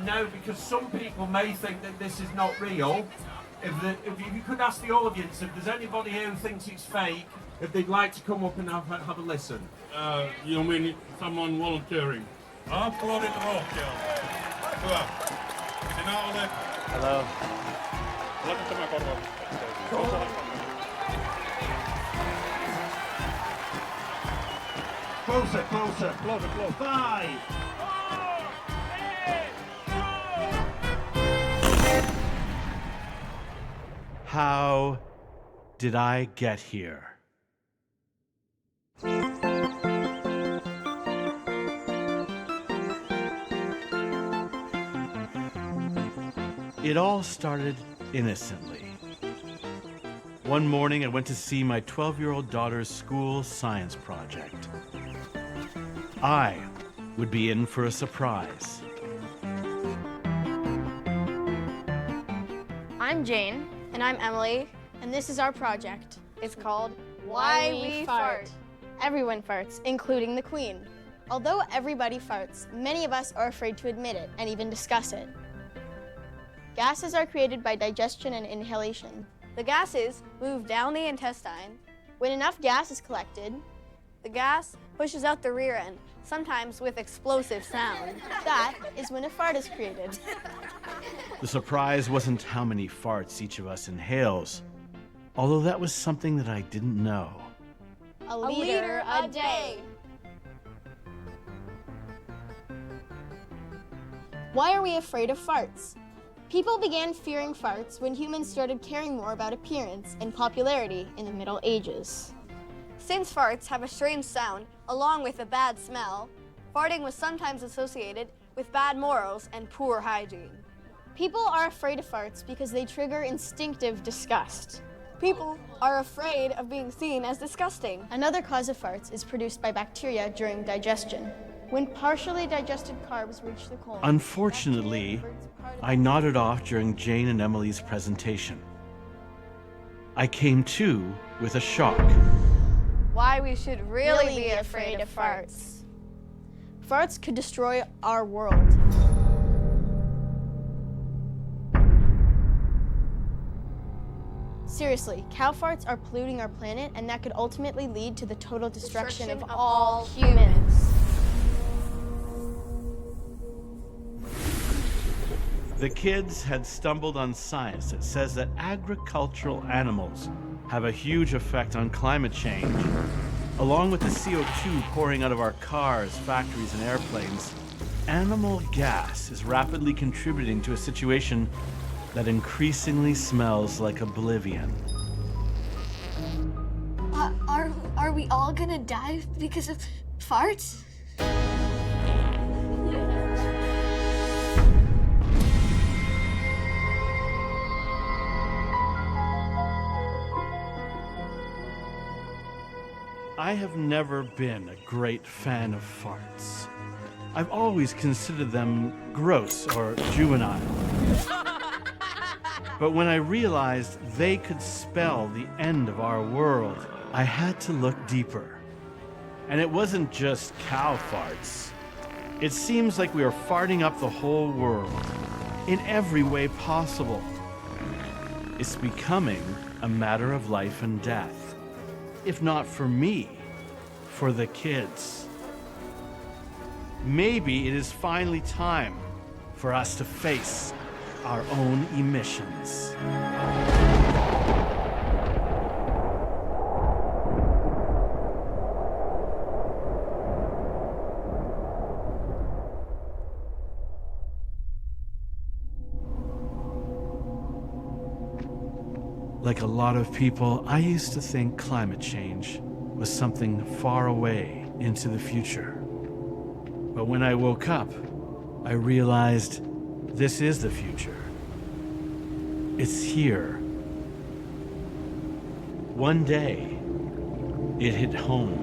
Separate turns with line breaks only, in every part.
now, because some people may think that this is not real, if you could ask the audience if there's anybody who thinks it's fake, if they'd like to come up and have a listen.
You mean someone volunteering? Aplodit rohkeasti. Hyvä. Sinä olet...
Hello.
Laita tämä korva.
Closer, closer.
Closer, closer.
5.
How did I get here? It all started innocently. One morning, I went to see my 12-year-old daughter's school science project. I would be in for a surprise.
I'm Jane.
And I'm Emily, and this is our project. It's called Why We Fart. Everyone farts, including the Queen. Although everybody farts, many of us are afraid to admit it and even discuss it. Gases are created by digestion and inhalation. The gases move down the intestine. When enough gas is collected, the gas pushes out the rear end, sometimes with explosive sound. That is when a fart is created.
The surprise wasn't how many farts each of us inhales, although that was something that I didn't know.
A liter a day. Why are we afraid of farts? People began fearing farts when humans started caring more about appearance and popularity in the Middle Ages. Since farts have a strange sound, along with a bad smell, farting was sometimes associated with bad morals and poor hygiene. People are afraid of farts because they trigger instinctive disgust. People are afraid of being seen as disgusting. Another cause of farts is produced by bacteria during digestion. When partially digested carbs reach the colon...
Unfortunately, I nodded off during Jane and Emily's presentation. I came to with a shock.
Why we should really be afraid of farts. Farts could destroy our world. Seriously, cow farts are polluting our planet, and that could ultimately lead to the total destruction of all humans.
The kids had stumbled on science that says that agricultural animals have a huge effect on climate change. Along with the CO2 pouring out of our cars, factories, and airplanes, animal gas is rapidly contributing to a situation that increasingly smells like oblivion.
Are we all gonna die because of farts?
I have never been a great fan of farts. I've always considered them gross or juvenile. But when I realized they could spell the end of our world, I had to look deeper. And it wasn't just cow farts. It seems like we are farting up the whole world, in every way possible. It's becoming a matter of life and death. If not for me, for the kids. Maybe it is finally time for us to face our own emissions. Like a lot of people, I used to think climate change was something far away into the future. But when I woke up, I realized this is the future. It's here. One day, it hit home.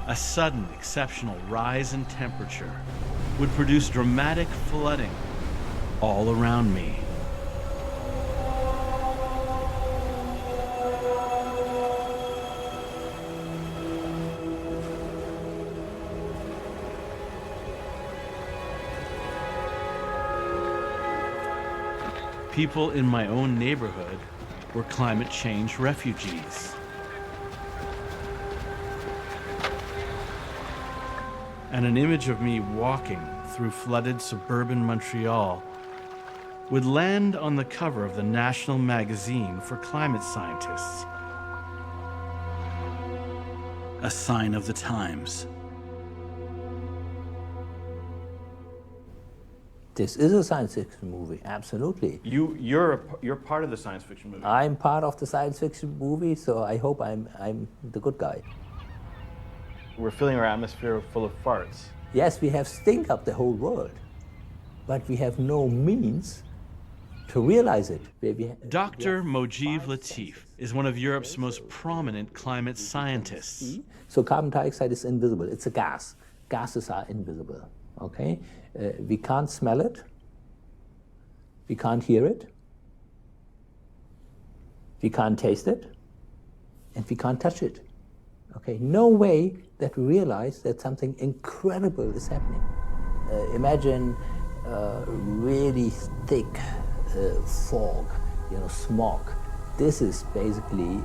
A sudden, exceptional rise in temperature would produce dramatic flooding all around me. People in my own neighborhood were climate change refugees. And an image of me walking through flooded suburban Montreal would land on the cover of the National Magazine for Climate Scientists. A sign of the times.
This is a science fiction movie, absolutely.
You're part of the science fiction movie.
I'm part of the science fiction movie, so I hope I'm the good guy.
We're filling our atmosphere full of farts.
Yes, we have stink up the whole world, but we have no means to realize it.
Dr. Mojeev Latif is one of Europe's most prominent climate scientists.
So carbon dioxide is invisible. It's a gas. Gases are invisible, okay? We can't smell it. We can't hear it. We can't taste it. And we can't touch it. Okay, no way that we realize that something incredible is happening. Imagine really thick fog, smog. This is basically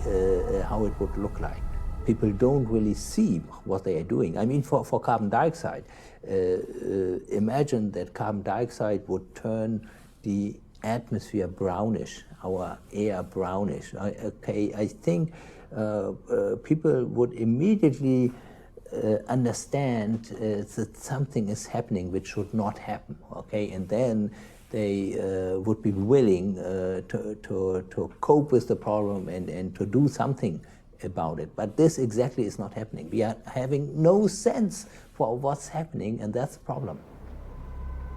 how it would look like. People don't really see what they are doing. I mean, for carbon dioxide, imagine that carbon dioxide would turn the atmosphere brownish, our air brownish. I think people would immediately understand that something is happening which should not happen, okay? And then they would be willing to cope with the problem and to do something about it. But this exactly is not happening. We are having no sense for what's happening, and that's the problem.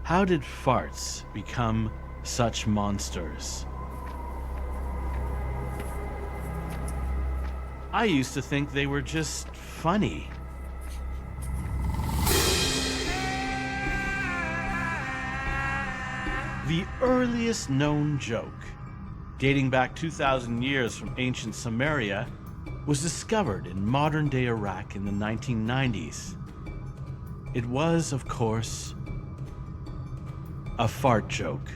How did farts become such monsters? I used to think they were just funny. The earliest known joke, dating back 2,000 years from ancient Samaria, was discovered in modern-day Iraq in the 1990s. It was, of course, a fart joke.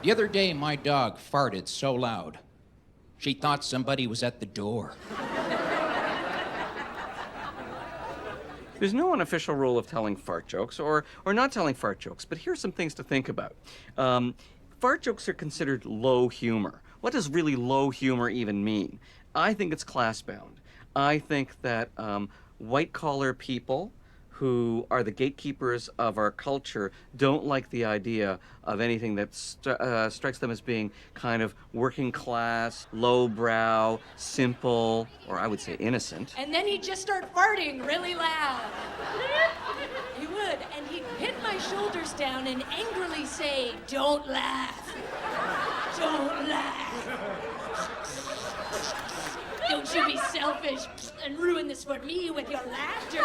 The other day, my dog farted so loud, she thought somebody was at the door.
There's no unofficial rule of telling fart jokes or not telling fart jokes, but here's some things to think about. Fart jokes are considered low humor. What does really low humor even mean? I think it's class-bound. I think that white-collar people who are the gatekeepers of our culture don't like the idea of anything that strikes them as being kind of working class, lowbrow, simple, or I would say innocent.
And then he'd just start farting really loud. He would, and he'd pin my shoulders down and angrily say, "Don't laugh. Don't laugh. Don't you be selfish and ruin this for me with your laughter."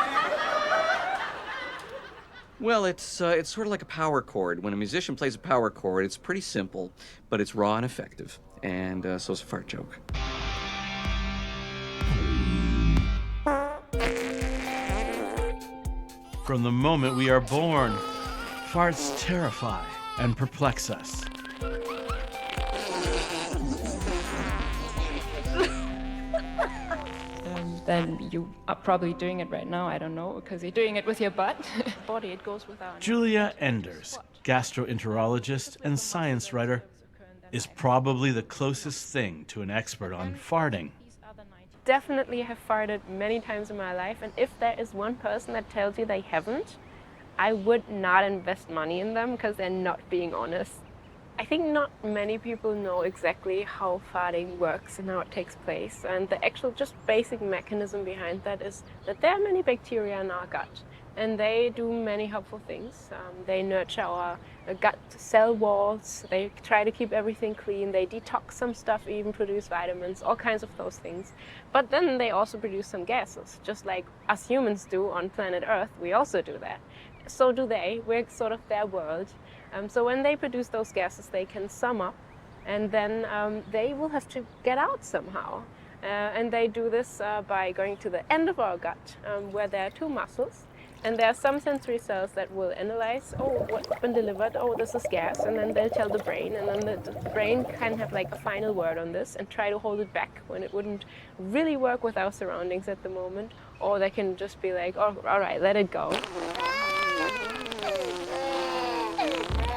Well, it's sort of like a power chord. When a musician plays a power chord, it's pretty simple, but it's raw and effective. And so is a fart joke.
From the moment we are born, farts terrify and perplex us.
Then you are probably doing it right now, I don't know, because you're doing it with your butt. Body, it goes without.
Julia Enders, gastroenterologist and science writer, is probably the closest thing to an expert on farting.
Definitely have farted many times in my life, and if there is one person that tells you they haven't, I would not invest money in them because they're not being honest. I think not many people know exactly how farting works and how it takes place, and the actual just basic mechanism behind that is that there are many bacteria in our gut, and they do many helpful things. They nurture our gut cell walls, they try to keep everything clean, they detox some stuff, even produce vitamins, all kinds of those things. But then they also produce some gases, just like us humans do on planet Earth, we also do that. So do they, we're sort of their world. So when they produce those gases, they can sum up, and then they will have to get out somehow. And they do this by going to the end of our gut, where there are two muscles. And there are some sensory cells that will analyze, oh, what's been delivered, oh, this is gas, and then they'll tell the brain, and then the brain can have like a final word on this and try to hold it back when it wouldn't really work with our surroundings at the moment, or they can just be like, oh, all right, let it go.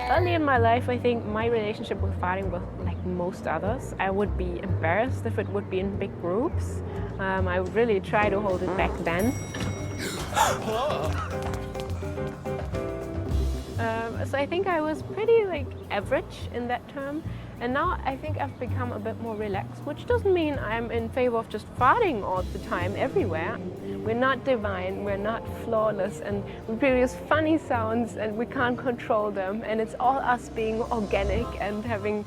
Early in my life, I think my relationship with farting was like most others. I would be embarrassed if it would be in big groups. I would really try to hold it back then. So I think I was pretty like average in that term, and now I think I've become a bit more relaxed, which doesn't mean I'm in favor of just farting all the time everywhere. We're not divine, we're not flawless, and we produce funny sounds and we can't control them, and it's all us being organic and having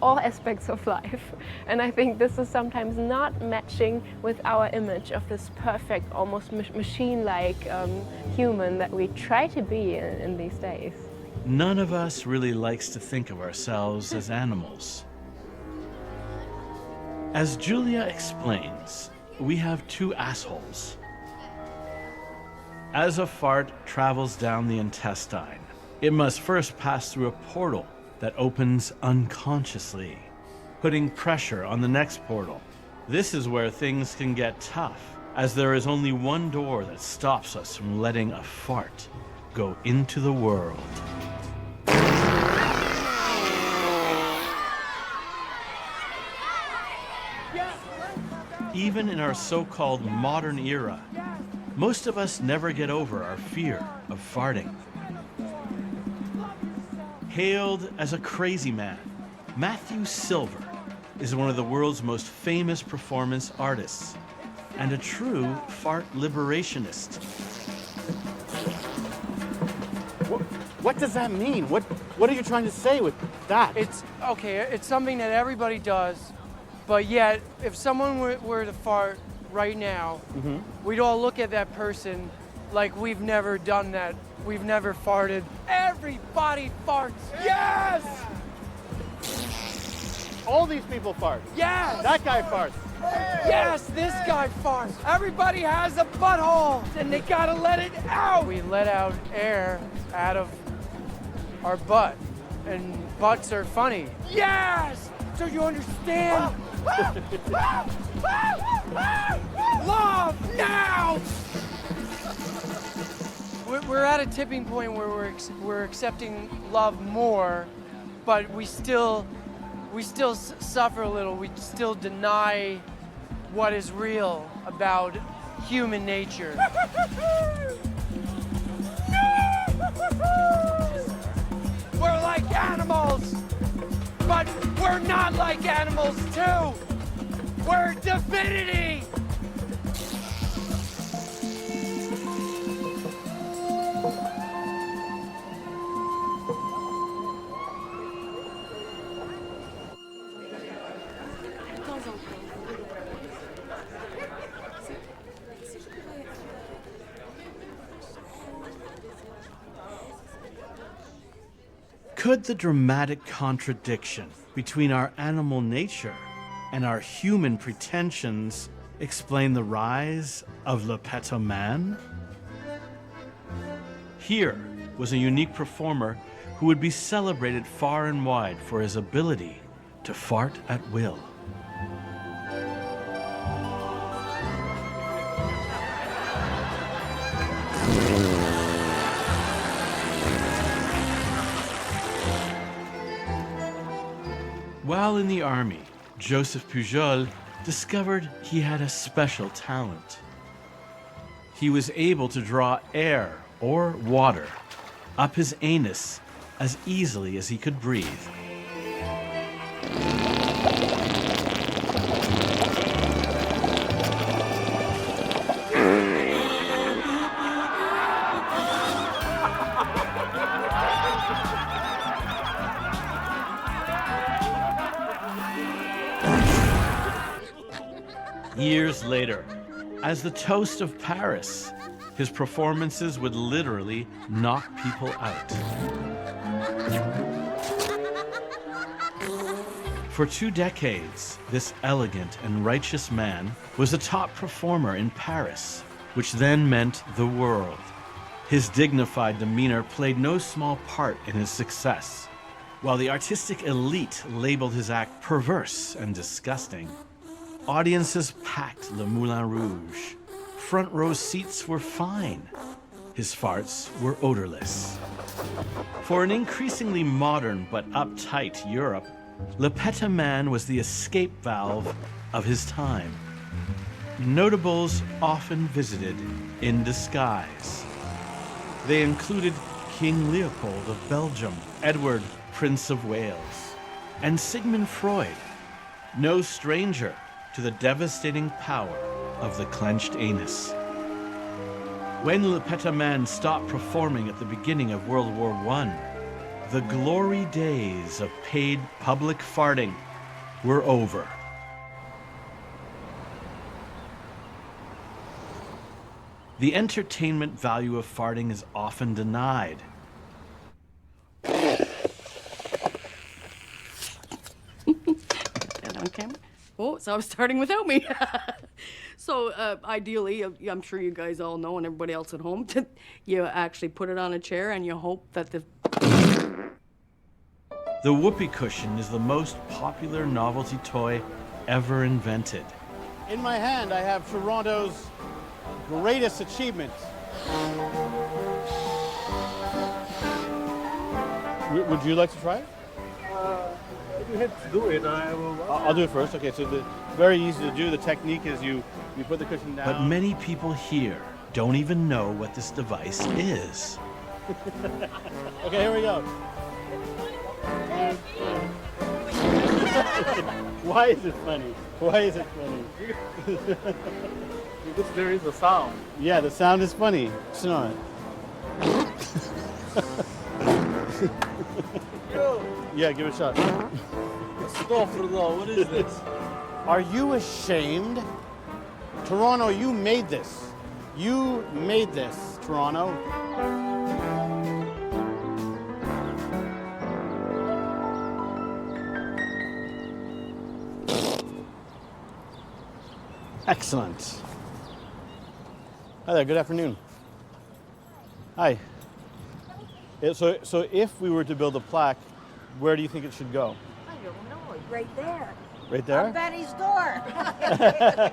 all aspects of life. And I think this is sometimes not matching with our image of this perfect, almost machine-like human that we try to be in these days.
None of us really likes to think of ourselves as animals. As Julia explains, we have two assholes. As a fart travels down the intestine, it must first pass through a portal that opens unconsciously, putting pressure on the next portal. This is where things can get tough, as there is only one door that stops us from letting a fart go into the world. Even in our so-called modern era, most of us never get over our fear of farting. Hailed as a crazy man, Matthew Silver is one of the world's most famous performance artists and a true fart liberationist.
What does that mean? What are you trying to say with that?
It's okay, it's something that everybody does, but yet if someone were to fart right now, we'd all look at that person like we've never done that. We've never farted. Everybody farts. Yes!
All these people fart.
Yes!
That guy farts.
Yes, this guy farts. Everybody has a butthole, and they gotta let it out. We let out air out of our butt, and butts are funny. Yes! So you understand? Love now! We're at a tipping point where we're accepting love more, but we still suffer a little. We still deny what is real about human nature. We're like animals, but we're not like animals too. We're divinity.
Could the dramatic contradiction between our animal nature and our human pretensions explain the rise of Le Petoman? Here was a unique performer who would be celebrated far and wide for his ability to fart at will. While in the army, Joseph Pujol discovered he had a special talent. He was able to draw air or water up his anus as easily as he could breathe. Years later, as the toast of Paris, his performances would literally knock people out. For 2 decades, this elegant and righteous man was a top performer in Paris, which then meant the world. His dignified demeanor played no small part in his success. While the artistic elite labeled his act perverse and disgusting, audiences packed Le Moulin Rouge. Front row seats were fine. His farts were odorless. For an increasingly modern but uptight Europe, Le Petit Man was the escape valve of his time. Notables often visited in disguise. They included King Leopold of Belgium, Edward, Prince of Wales, and Sigmund Freud, no stranger to the devastating power of the clenched anus. When Le Petit Man stopped performing at the beginning of World War I, the glory days of paid public farting were over. The entertainment value of farting is often denied.
And on camera. Oh, so I was starting without me. So ideally, I'm sure you guys all know, and everybody else at home, you actually put it on a chair and you hope that
The whoopee cushion is the most popular novelty toy ever invented.
In my hand, I have Toronto's greatest achievement. Would you like to try it?
You have to do it.
I'll do it first. Okay, so it's very easy to do. The technique is you put the cushion down.
But many people here don't even know what this device is.
Okay, here we go. Why is it funny? Why is it funny?
Because there is a sound.
Yeah, the sound is funny. It's not. Yeah, give it a shot.
Astaghfirullah, what is this?
Are you ashamed? Toronto, you made this. You made this, Toronto. Excellent. Hi there, good afternoon. Hi. So if we were to build a plaque, where do you think it should go?
I don't know. Right there.
Right there?
On Betty's door.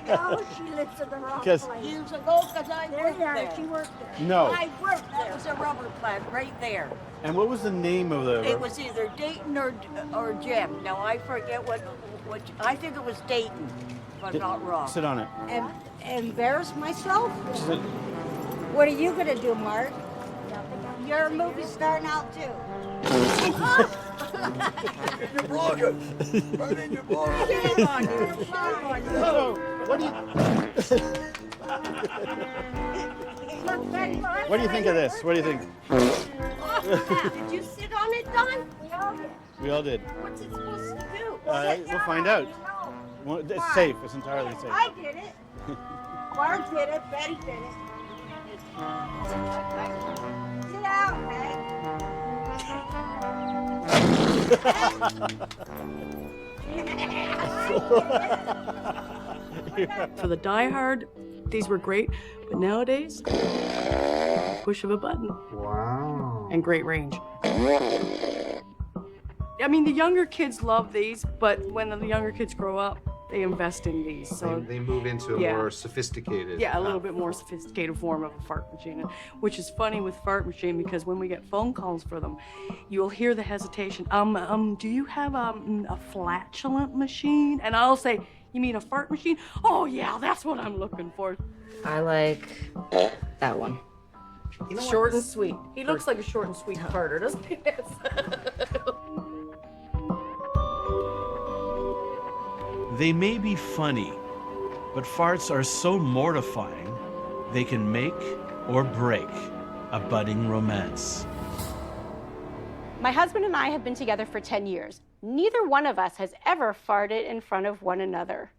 No, she lives in the wrong
Because-
place. Years ago, because I worked there. She worked there.
No.
I worked there. It was a rubber plant right there.
And what was the name of the...
It was either Dayton or Jim. Now, I forget what I think it was Dayton, if I'm not wrong.
Sit on it.
And embarrass myself?
Sit.
What are you going to do, Mark? You're a movie star now, too.
You broke it. Why did you blow it?
Shame on you. Shame on you.
So, what do you think of this? What do you think?
Did you sit on it, Don?
We all did.
What's it supposed to do?
We'll find out. Well, it's safe. It's entirely safe.
I did it. Bart did it. Betty did it. Sit down, Meg.
For the diehard, these were great, but nowadays, push of a button.
Wow.
And great range. I mean, the younger kids love these, but when the younger kids grow up, they invest in these. So
They move into a
yeah.
more sophisticated.
Yeah, a little bit more sophisticated form of a fart machine, which is funny with fart machine because when we get phone calls for them, you'll hear the hesitation. Do you have a flatulent machine? And I'll say, you mean a fart machine? Oh yeah, that's what I'm looking for.
I like that one.
You know short and sweet. He looks like a short and sweet farter, doesn't he?
They may be funny, but farts are so mortifying, they can make or break a budding romance.
My husband and I have been together for 10 years. Neither one of us has ever farted in front of one another.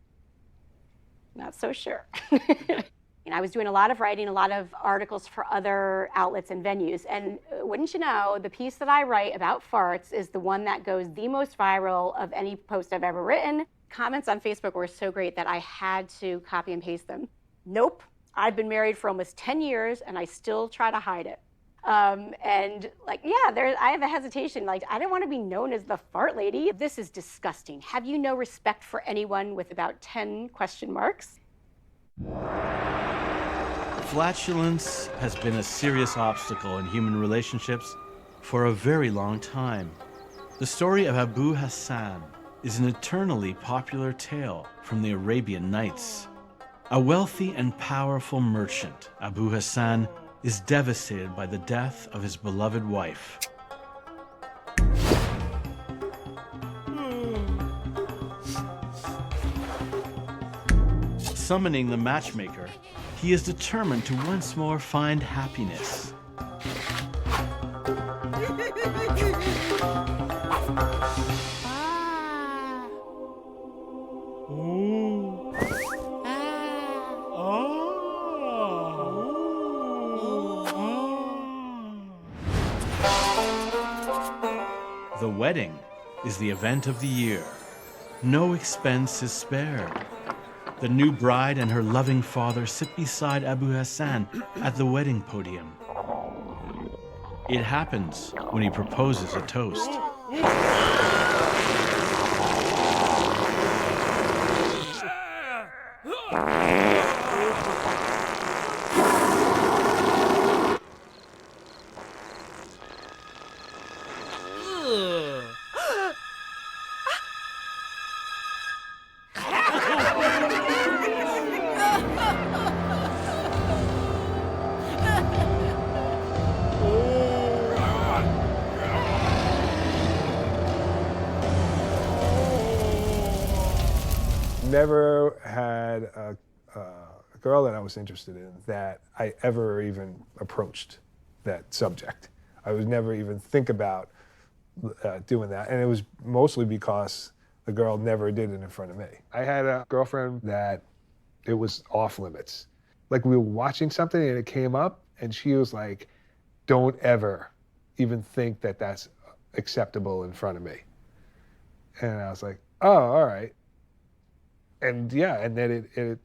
Not so sure. And I was doing a lot of writing, a lot of articles for other outlets and venues. And wouldn't you know, the piece that I write about farts is the one that goes the most viral of any post I've ever written. Comments on Facebook were so great that I had to copy and paste them. Nope, I've been married for almost 10 years and I still try to hide it. And like, yeah, I have a hesitation. Like, I don't want to be known as the fart lady. This is disgusting. Have you no respect for anyone with about 10 question marks?
Flatulence has been a serious obstacle in human relationships for a very long time. The story of Abu Hassan is an eternally popular tale from the Arabian Nights. A wealthy and powerful merchant, Abu Hassan is devastated by the death of his beloved wife. Summoning the matchmaker, he is determined to once more find happiness. The wedding is the event of the year. No expense is spared. The new bride and her loving father sit beside Abu Hassan at the wedding podium. It happens when he proposes a toast.
Never had a girl that I was interested in that I ever even approached that subject. I would never even think about doing that, and it was mostly because the girl never did it in front of me. I had a girlfriend that it was off limits. Like, we were watching something and it came up, and she was like, don't ever even think that that's acceptable in front of me. And I was like, oh, all right. And yeah, and then it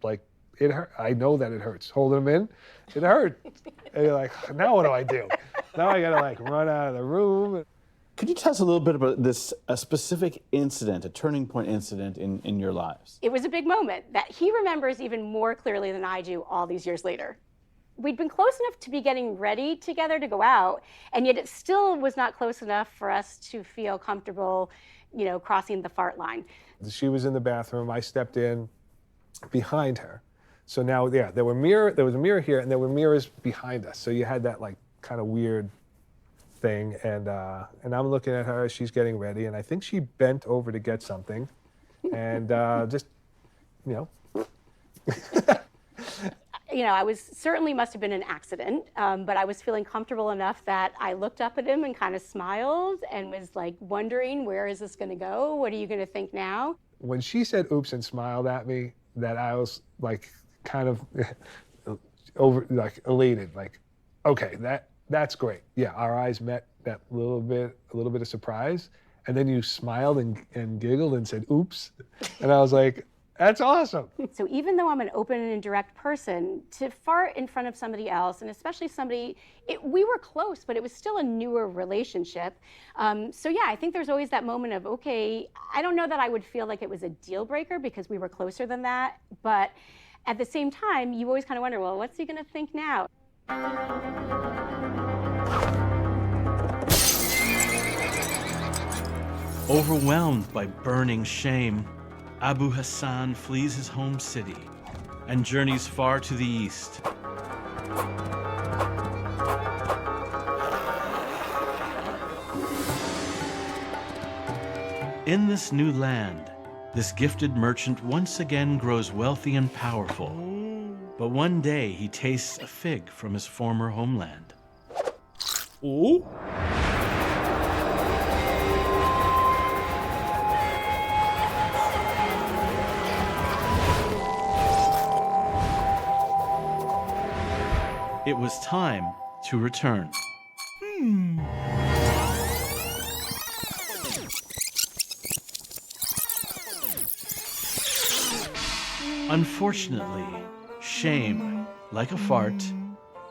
hurt. I know that it hurts. Holding them in, it hurt. And you're like, now what do I do? Now I gotta like run out of the room.
Could you tell us a little bit about this, a specific incident, a turning point incident in your lives?
It was a big moment that he remembers even more clearly than I do all these years later. We'd been close enough to be getting ready together to go out, and yet it still was not close enough for us to feel comfortable, crossing the fart line.
She was in the bathroom. I stepped in behind her. So now, yeah, there was a mirror here, and there were mirrors behind us. So you had that like kind of weird thing, and I'm looking at her as she's getting ready, and I think she bent over to get something, and just,
I was certainly must have been an accident, but I was feeling comfortable enough that I looked up at him and kind of smiled and was like wondering, where is this going to go? What are you going to think now?
When she said oops and smiled at me, that I was like kind of elated, like, okay, that's great. Yeah, our eyes met, that a little bit of surprise, and then you smiled and giggled and said oops, and I was like, that's awesome.
So even though I'm an open and direct person, to fart in front of somebody else, and especially we were close, but it was still a newer relationship. So yeah, I think there's always that moment of, okay, I don't know that I would feel like it was a deal breaker because we were closer than that, but at the same time, you always kind of wonder, well, what's he gonna think now?
Overwhelmed by burning shame, Abu Hassan flees his home city and journeys far to the east. In this new land, this gifted merchant once again grows wealthy and powerful. But one day he tastes a fig from his former homeland. Ooh. It was time to return. Unfortunately, shame, like a fart,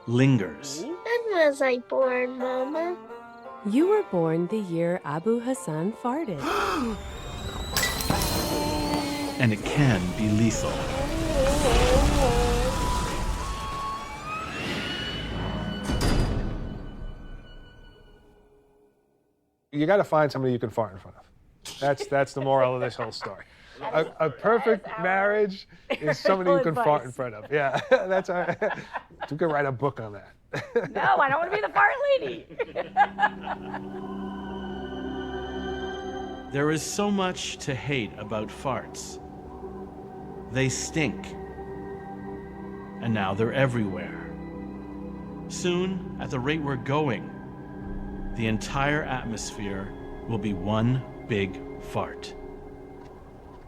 lingers.
was I born, Mama?
You were born the year Abu Hassan farted.
And it can be lethal.
You got to find somebody you can fart in front of. That's the moral of this whole story. A perfect marriage is somebody you can fart in front of. Yeah, that's our, you can write a book on that.
No, I don't want to be the fart lady.
There is so much to hate about farts. They stink. And now they're everywhere. Soon, at the rate we're going, the entire atmosphere will be one big fart.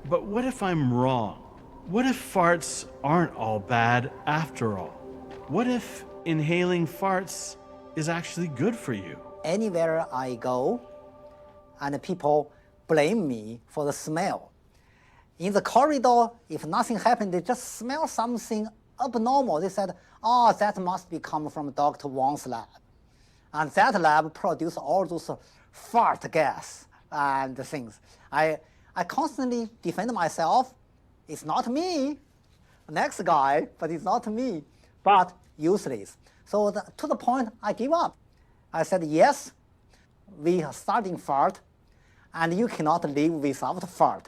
But what if I'm wrong? What if farts aren't all bad after all? What if inhaling farts is actually good for you?
Anywhere I go, and people blame me for the smell. In the corridor, if nothing happened, they just smell something abnormal. They said, oh, that must be coming from Dr. Wang's lab. And that lab produced all those fart gas and things. I constantly defend myself. It's not me. Next guy, but it's not me. But useless. So to the point, I give up. I said, yes, we are starting fart, and you cannot live without fart.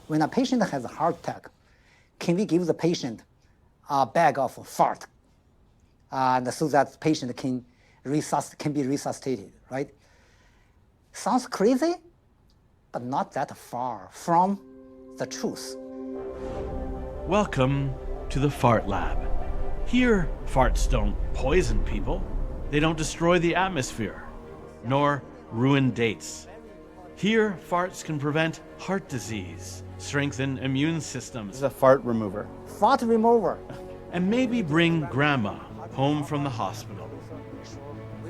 When a patient has a heart attack, can we give the patient a bag of fart, and so that the patient can be resuscitated, right? Sounds crazy, but not that far from the truth.
Welcome to the Fart Lab. Here, farts don't poison people. They don't destroy the atmosphere, nor ruin dates. Here, farts can prevent heart disease, strengthen immune systems.
It's a fart remover.
Fart remover.
And maybe bring grandma home from the hospital.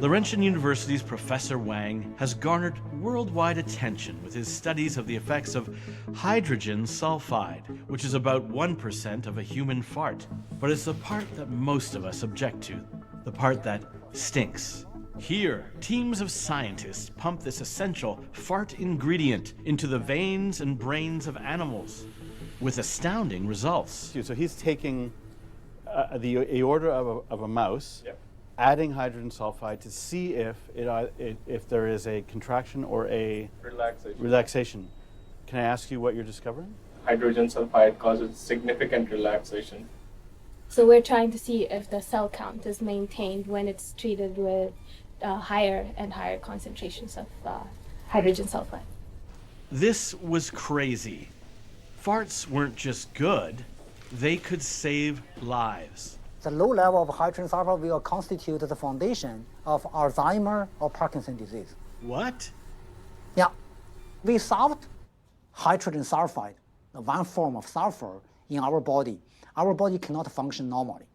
Laurentian University's Professor Wang has garnered worldwide attention with his studies of the effects of hydrogen sulfide, which is about 1% of a human fart. But it's the part that most of us object to, the part that stinks. Here, teams of scientists pump this essential fart ingredient into the veins and brains of animals, with astounding results.
So he's taking the aorta of a mouse, adding hydrogen sulfide to see if there is a contraction or a relaxation. Can I ask you what you're discovering?
Hydrogen sulfide causes significant relaxation.
So we're trying to see if the cell count is maintained when it's treated with higher and higher concentrations of hydrogen sulfide.
This was crazy. Farts weren't just good, they could save lives.
The low level of hydrogen sulfide will constitute the foundation of Alzheimer or Parkinson's disease.
What?
Yeah. Without hydrogen sulfide, one form of sulfur in our body cannot function normally.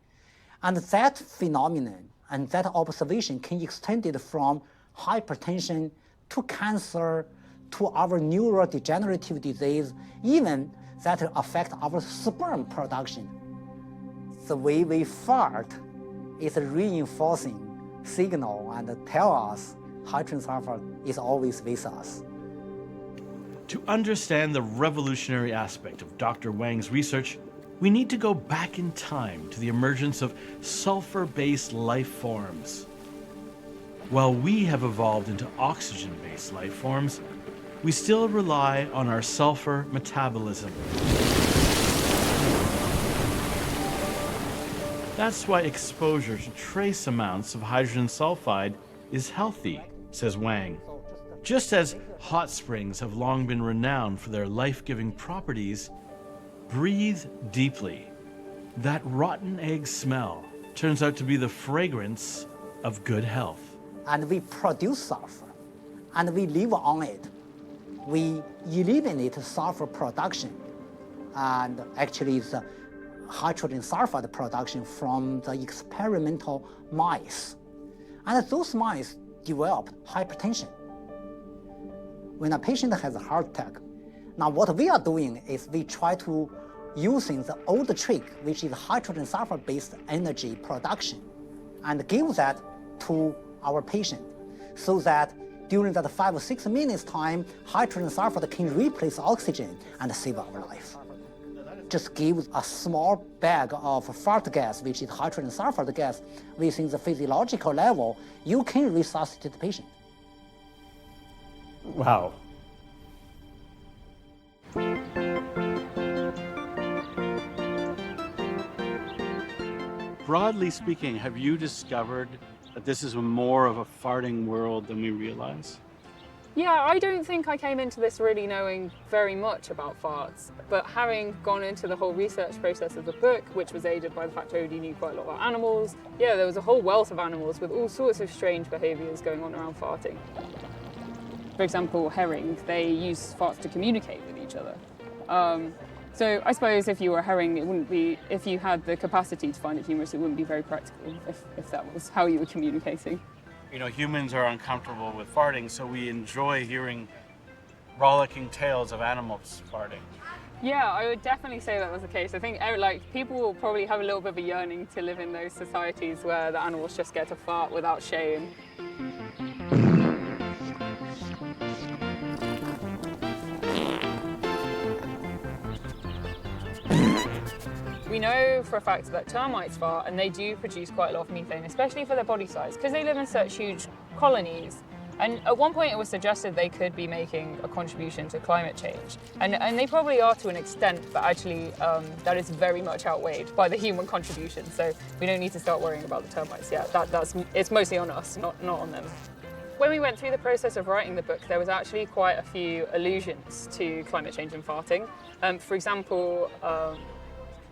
And that phenomenon and that observation can extend it from hypertension to cancer to our neurodegenerative disease, even that affect our sperm production. The way we fart is a reinforcing signal and tell us hydrogen sulfide is always with us.
To understand the revolutionary aspect of Dr. Wang's research, we need to go back in time to the emergence of sulfur-based life forms. While we have evolved into oxygen-based life forms, we still rely on our sulfur metabolism. That's why exposure to trace amounts of hydrogen sulfide is healthy, says Wang. Just as hot springs have long been renowned for their life-giving properties, breathe deeply. That rotten egg smell turns out to be the fragrance of good health.
And we produce sulfur, and we live on it. We eliminate sulfur production, and actually it's hydrogen sulfide production from the experimental mice. And those mice developed hypertension. When a patient has a heart attack, now what we are doing is we try to using the old trick, which is hydrogen sulfur-based energy production, and give that to our patient, so that during that 5 or 6 minutes time, hydrogen sulfur can replace oxygen and save our life. Just give a small bag of fart gas, which is hydrogen sulfur gas, within the physiological level, you can resuscitate the patient.
Wow. Broadly speaking, have you discovered that this is more of a farting world than we realize?
Yeah, I don't think I came into this really knowing very much about farts, but having gone into the whole research process of the book, which was aided by the fact I already knew quite a lot about animals, yeah, there was a whole wealth of animals with all sorts of strange behaviours going on around farting. For example, herring, they use farts to communicate with each other. So I suppose if you were a herring, it wouldn't be, if you had the capacity to find it humorous, it wouldn't be very practical if that was how you were communicating.
You know, humans are uncomfortable with farting, so we enjoy hearing rollicking tales of animals farting.
Yeah, I would definitely say that was the case. I think like people will probably have a little bit of a yearning to live in those societies where the animals just get to fart without shame. We know for a fact that termites fart, and they do produce quite a lot of methane, especially for their body size, because they live in such huge colonies. And at one point it was suggested they could be making a contribution to climate change. And they probably are to an extent, but actually that is very much outweighed by the human contribution. So we don't need to start worrying about the termites yet. It's mostly on us, not on them. When we went through the process of writing the book, there was actually quite a few allusions to climate change and farting. For example,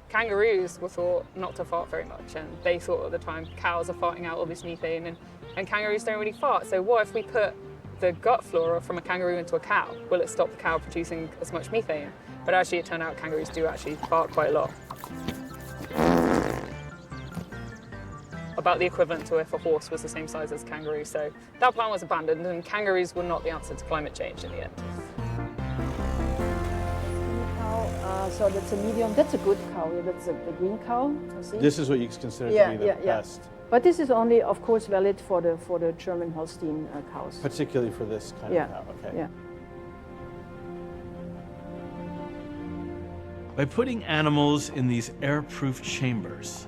kangaroos were thought not to fart very much, and they thought at the time cows are farting out all this methane, and kangaroos don't really fart. So what if we put the gut flora from a kangaroo into a cow? Will it stop the cow producing as much methane? But actually it turned out kangaroos do actually fart quite a lot. About the equivalent to if a horse was the same size as a kangaroo. So that plan was abandoned, and kangaroos were not the answer to climate change in the end.
So that's a medium, that's a good cow, yeah, that's the green cow, you see?
This is what you consider to be the best.
But this is only, of course, valid for the German Holstein cows.
Particularly for this kind of cow, okay.
Yeah.
By putting animals in these air-proof chambers,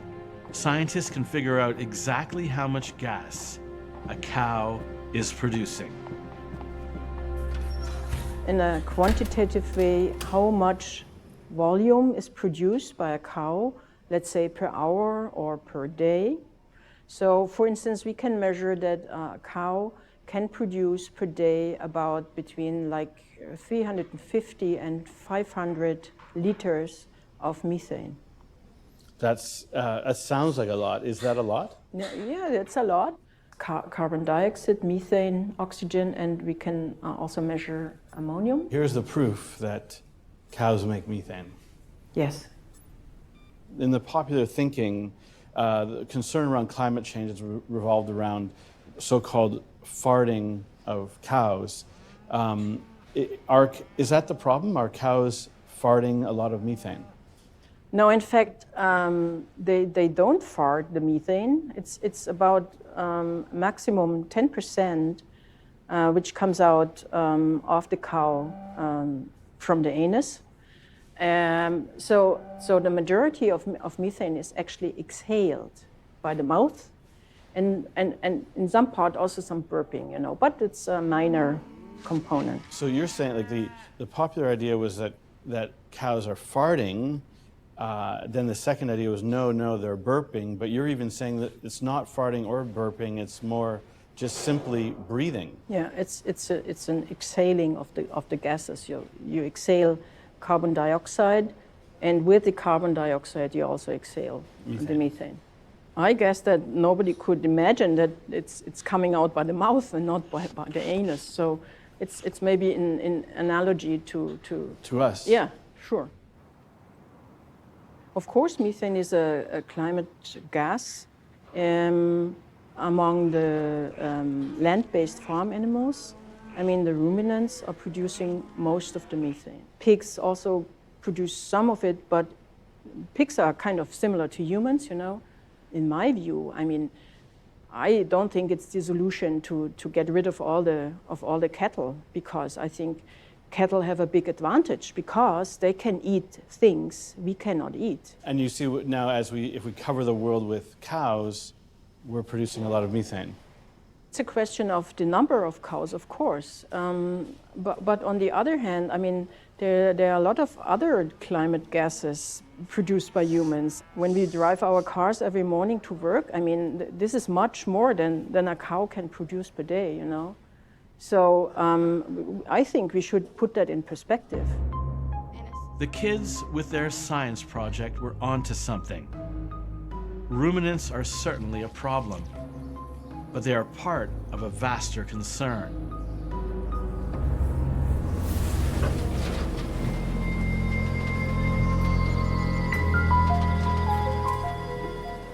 scientists can figure out exactly how much gas a cow is producing.
In a quantitative way, how much volume is produced by a cow, let's say per hour or per day. So for instance, we can measure that a cow can produce per day about between like 350 and 500 liters of methane.
That sounds like a lot. Is that a lot?
Yeah, that's a lot. Carbon dioxide, methane, oxygen, and we can also measure ammonium.
Here's the proof that cows make methane.
Yes.
In the popular thinking, the concern around climate change has revolved around so-called farting of cows. Is that the problem? Are cows farting a lot of methane?
No, in fact, they don't fart the methane. It's about maximum 10%, which comes out of the cow from the anus. So the majority of methane is actually exhaled by the mouth, and in some part also some burping, you know, but it's a minor component.
So you're saying like the popular idea was that cows are farting. Then the second idea was no, they're burping. But you're even saying that it's not farting or burping; it's more just simply breathing.
Yeah, it's an exhaling of the gases. You exhale carbon dioxide, and with the carbon dioxide, you also exhale the methane. I guess that nobody could imagine that it's coming out by the mouth and not by the anus. So it's maybe in analogy to
us.
Yeah, sure. Of course, methane is a climate gas. Among the land-based farm animals, I mean, the ruminants are producing most of the methane. Pigs also produce some of it, but pigs are kind of similar to humans, you know, in my view. I mean, I don't think it's the solution to get rid of all the cattle, because I think cattle have a big advantage because they can eat things we cannot eat.
And you see now, if we cover the world with cows, we're producing a lot of methane.
It's a question of the number of cows, of course. But on the other hand, I mean, there are a lot of other climate gases produced by humans. When we drive our cars every morning to work, I mean, this is much more than a cow can produce per day, you know. So I think we should put that in perspective.
The kids with their science project were onto something. Ruminants are certainly a problem, but they are part of a vaster concern.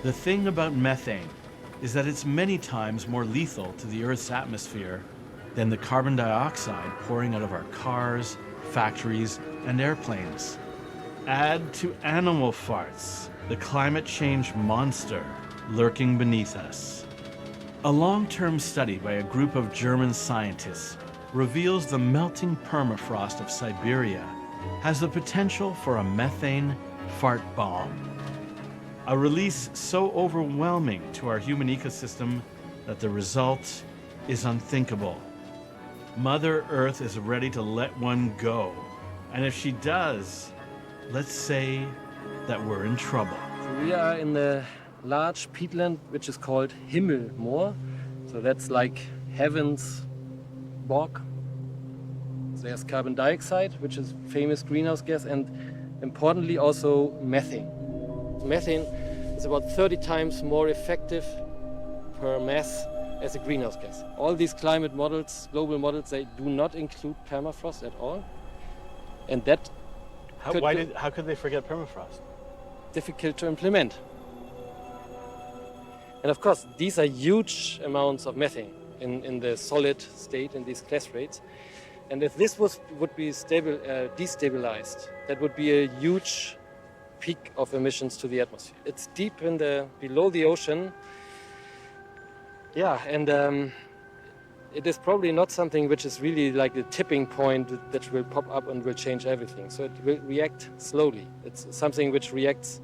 The thing about methane is that it's many times more lethal to the Earth's atmosphere than the carbon dioxide pouring out of our cars, factories, and airplanes. Add to animal farts the climate change monster lurking beneath us. A long-term study by a group of German scientists reveals the melting permafrost of Siberia has the potential for a methane fart bomb. A release so overwhelming to our human ecosystem that the result is unthinkable. Mother Earth is ready to let one go. And if she does, let's say that we're in trouble.
So we are in the large peatland which is called Himmelmoor. So that's like heaven's bog. So there's carbon dioxide, which is famous greenhouse gas, and importantly also methane. Methane is about 30 times more effective per mass as a greenhouse gas. All these climate models, global models, they do not include permafrost at all. And that
How could they forget permafrost?
Difficult to implement. And of course, these are huge amounts of methane in the solid state in these class rates. And if this would be destabilized, that would be a huge peak of emissions to the atmosphere. It's deep below the ocean. Yeah, and it is probably not something which is really like the tipping point that will pop up and will change everything. So it will react slowly. It's something which reacts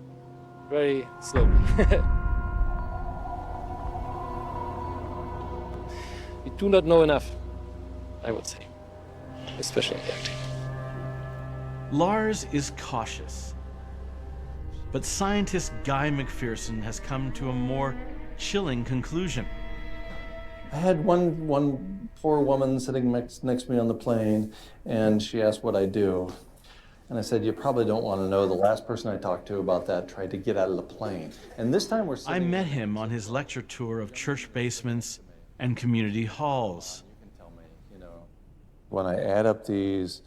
very slowly. We do not know enough, I would say, especially in the Arctic.
Lars is cautious, but scientist Guy McPherson has come to a more chilling conclusion.
I had one poor woman sitting next to me on the plane, and she asked what I do. And I said, you probably don't want to know. The last person I talked to about that tried to get out of the plane. And this time we're sitting...
I met him on his lecture tour of church basements and community halls.
When I add up these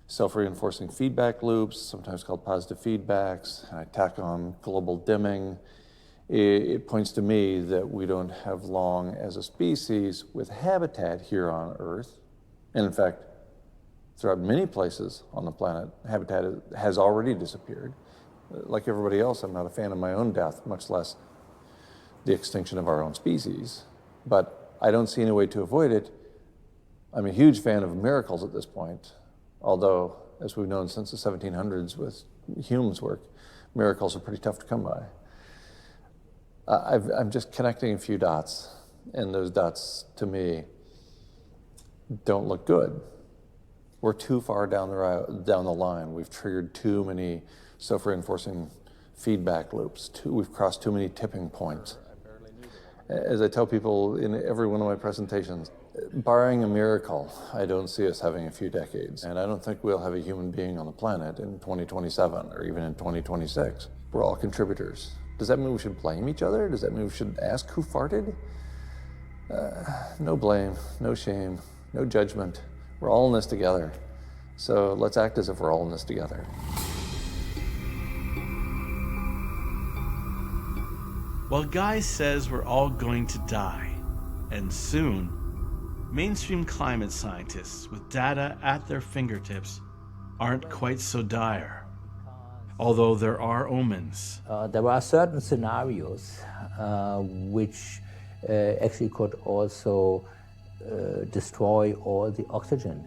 self-reinforcing feedback loops, sometimes called positive feedbacks, and I tack on global dimming, it points to me that we don't have long as a species with habitat here on Earth. And in fact, throughout many places on the planet, habitat has already disappeared. Like everybody else, I'm not a fan of my own death, much less the extinction of our own species. But I don't see any way to avoid it. I'm a huge fan of miracles at this point, although, as we've known since the 1700s with Hume's work, miracles are pretty tough to come by. I'm just connecting a few dots, and those dots, to me, don't look good. We're too far down the line. We've triggered too many self-reinforcing feedback loops. We've crossed too many tipping points. As I tell people in every one of my presentations, barring a miracle, I don't see us having a few decades. And I don't think we'll have a human being on the planet in 2027 or even in 2026. We're all contributors. Does that mean we should blame each other? Does that mean we should ask who farted? No blame, no shame, no judgment. We're all in this together. So let's act as if we're all in this together.
While Guy says we're all going to die, and soon, mainstream climate scientists with data at their fingertips aren't quite so dire. although there are omens.
There are certain scenarios which actually could also destroy all the oxygen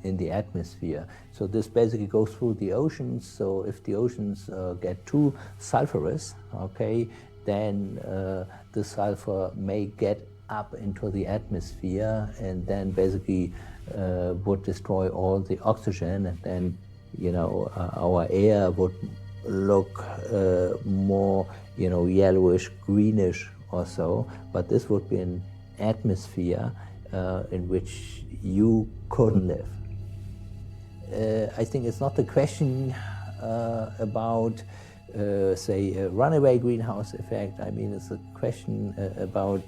in the atmosphere. So this basically goes through the oceans. So if the oceans get too sulfurous, okay, then the sulfur may get up into the atmosphere and then basically would destroy all the oxygen, and then our air would look more yellowish, greenish or so. But this would be an atmosphere in which you couldn't live. I think it's not the question about say a runaway greenhouse effect. I mean, it's a question about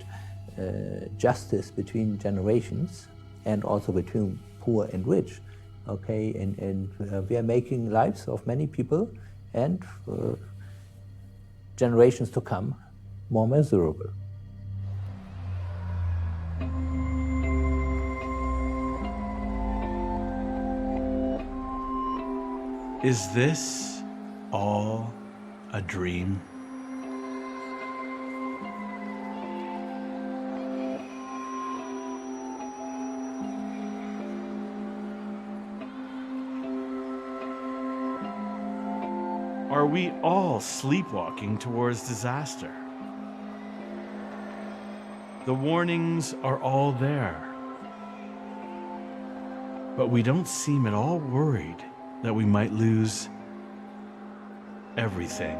justice between generations and also between poor and rich. Okay, and we are making lives of many people and generations to come more miserable.
Is this all a dream? Are we all sleepwalking towards disaster? The warnings are all there, but we don't seem at all worried that we might lose everything.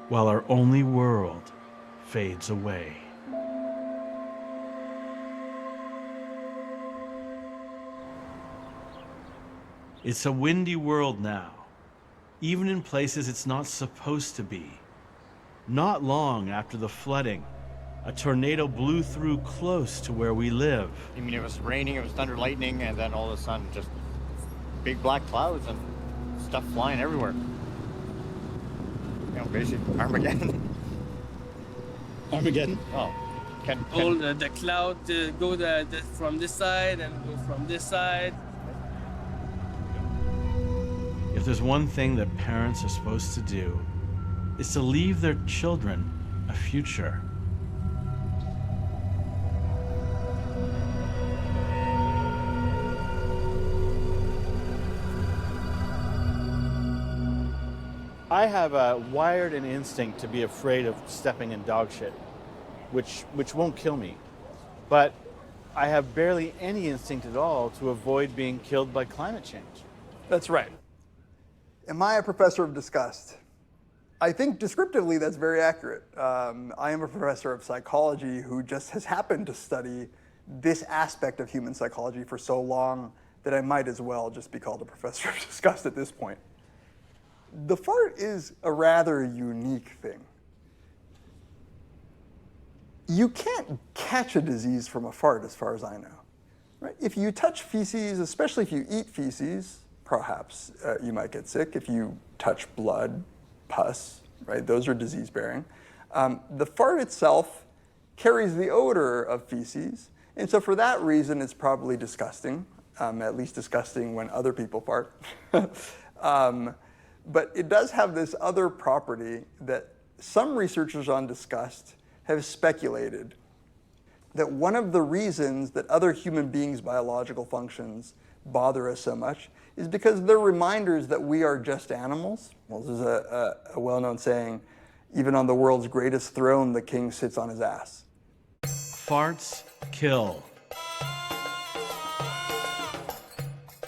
While our only world fades away. It's a windy world now, even in places it's not supposed to be. Not long after the flooding, a tornado blew through close to where we live.
I mean, it was raining, it was thunder, lightning, and then all of a sudden just big black clouds and stuff flying everywhere. Basically Armageddon.
Armageddon?
Oh.
All the cloud go from this side and go from this side.
If there's one thing that parents are supposed to do, it's to leave their children a future.
I have wired an instinct to be afraid of stepping in dog shit, which won't kill me. But I have barely any instinct at all to avoid being killed by climate change.
That's right. Am I a professor of disgust? I think descriptively that's very accurate. I am a professor of psychology who just has happened to study this aspect of human psychology for so long that I might as well just be called a professor of disgust at this point. The fart is a rather unique thing. You can't catch a disease from a fart as far as I know. Right? If you touch feces, especially if you eat feces, perhaps you might get sick. If you touch blood, pus, right? Those are disease-bearing. The fart itself carries the odor of feces, and so for that reason, it's probably disgusting, at least disgusting when other people fart. But it does have this other property that some researchers on disgust have speculated that one of the reasons that other human beings' biological functions bother us so much is because they're reminders that we are just animals. Well, this is a well-known saying, even on the world's greatest throne, the king sits on his ass.
Farts kill.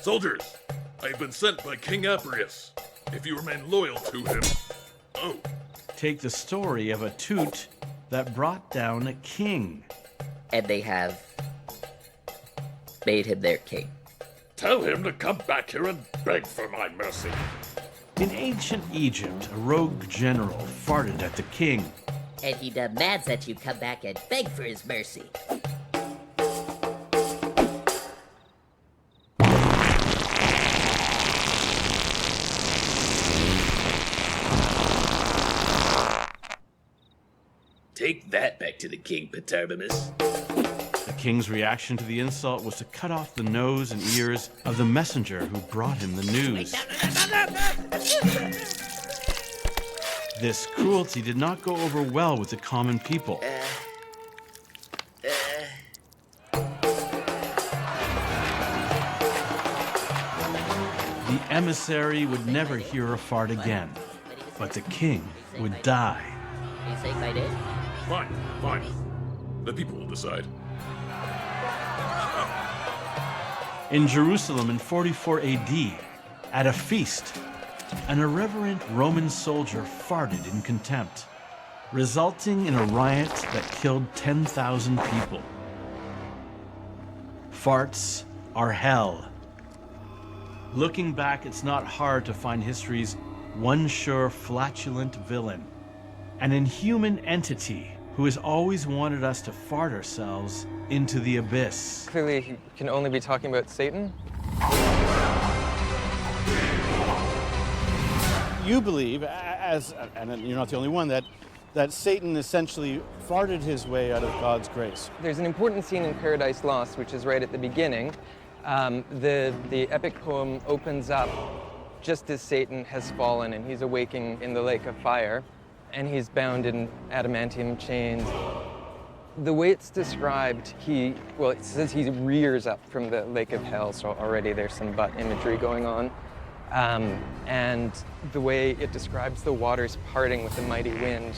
Soldiers, I've been sent by King Aprius. If you remain loyal to him... Oh.
Take the story of a toot that brought down a king.
And they have made him their king.
Tell him to come back here and beg for my mercy.
In ancient Egypt, a rogue general farted at the king.
And he demands that you come back and beg for his mercy.
Take that, Becky.
to the king, Paterminus.
The king's reaction to the insult was to cut off the nose and ears of the messenger who brought him the news. This cruelty did not go over well with the common people. The emissary would never hear a fart again, but the king would die.
Are you saying I did?
Fine, fine. The people will decide.
In Jerusalem in 44 AD, at a feast, an irreverent Roman soldier farted in contempt, resulting in a riot that killed 10,000 people. Farts are hell. Looking back, it's not hard to find history's one sure flatulent villain, an inhuman entity who has always wanted us to fart ourselves into the abyss.
Clearly, he can only be talking about Satan.
You believe, and you're not the only one, that Satan essentially farted his way out of God's grace.
There's an important scene in Paradise Lost, which is right at the beginning. The epic poem opens up just as Satan has fallen and he's awaking in the lake of fire, and he's bound in adamantium chains. The way it's described, it says he rears up from the lake of hell, so already there's some butt imagery going on. And the way it describes the waters parting with the mighty wind.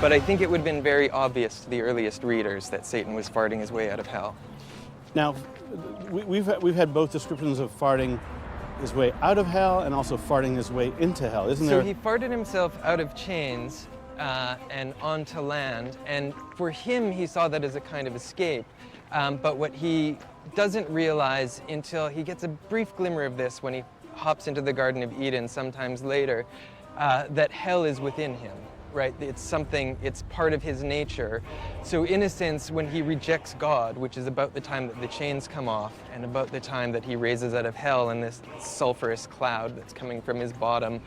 But I think it would have been very obvious to the earliest readers that Satan was farting his way out of hell.
Now, we've had both descriptions of farting his way out of hell and also farting his way into hell, isn't there?
So he farted himself out of chains and onto land, and for him, he saw that as a kind of escape. But what he doesn't realize until he gets a brief glimmer of this when he hops into the Garden of Eden sometimes later, that hell is within him, right? It's part of his nature. So in a sense, when he rejects God, which is about the time that the chains come off and about the time that he raises out of hell in this sulfurous cloud that's coming from his bottom,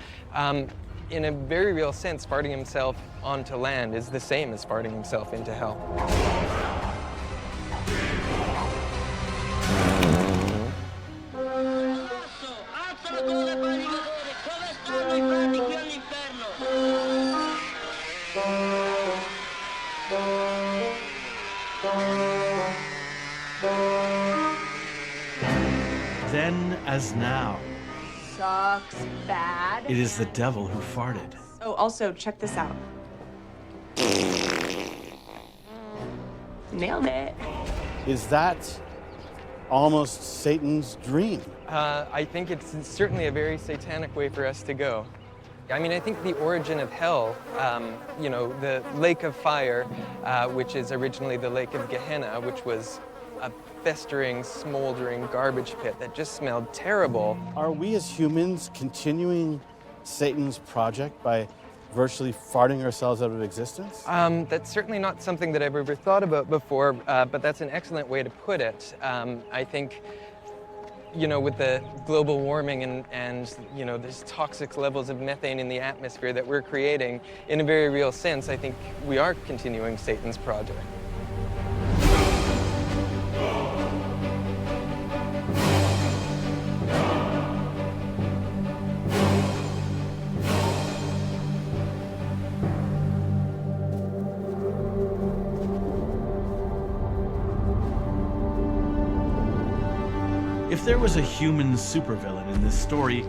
in a very real sense, farting himself onto land is the same as farting himself into hell.
Then as now,
Sucks bad.
it is the devil who farted.
Oh, also, check this out. Nailed it.
Is that almost Satan's dream?
I think it's certainly a very satanic way for us to go. I mean, I think the origin of hell, the lake of fire, which is originally the lake of Gehenna, which was a festering, smoldering garbage pit that just smelled terrible.
Are we as humans continuing Satan's project by virtually farting ourselves out of existence?
That's certainly not something that I've ever thought about before, but that's an excellent way to put it. I think, with the global warming and there's toxic levels of methane in the atmosphere that we're creating, in a very real sense, I think we are continuing Satan's project.
If there was a human supervillain in this story,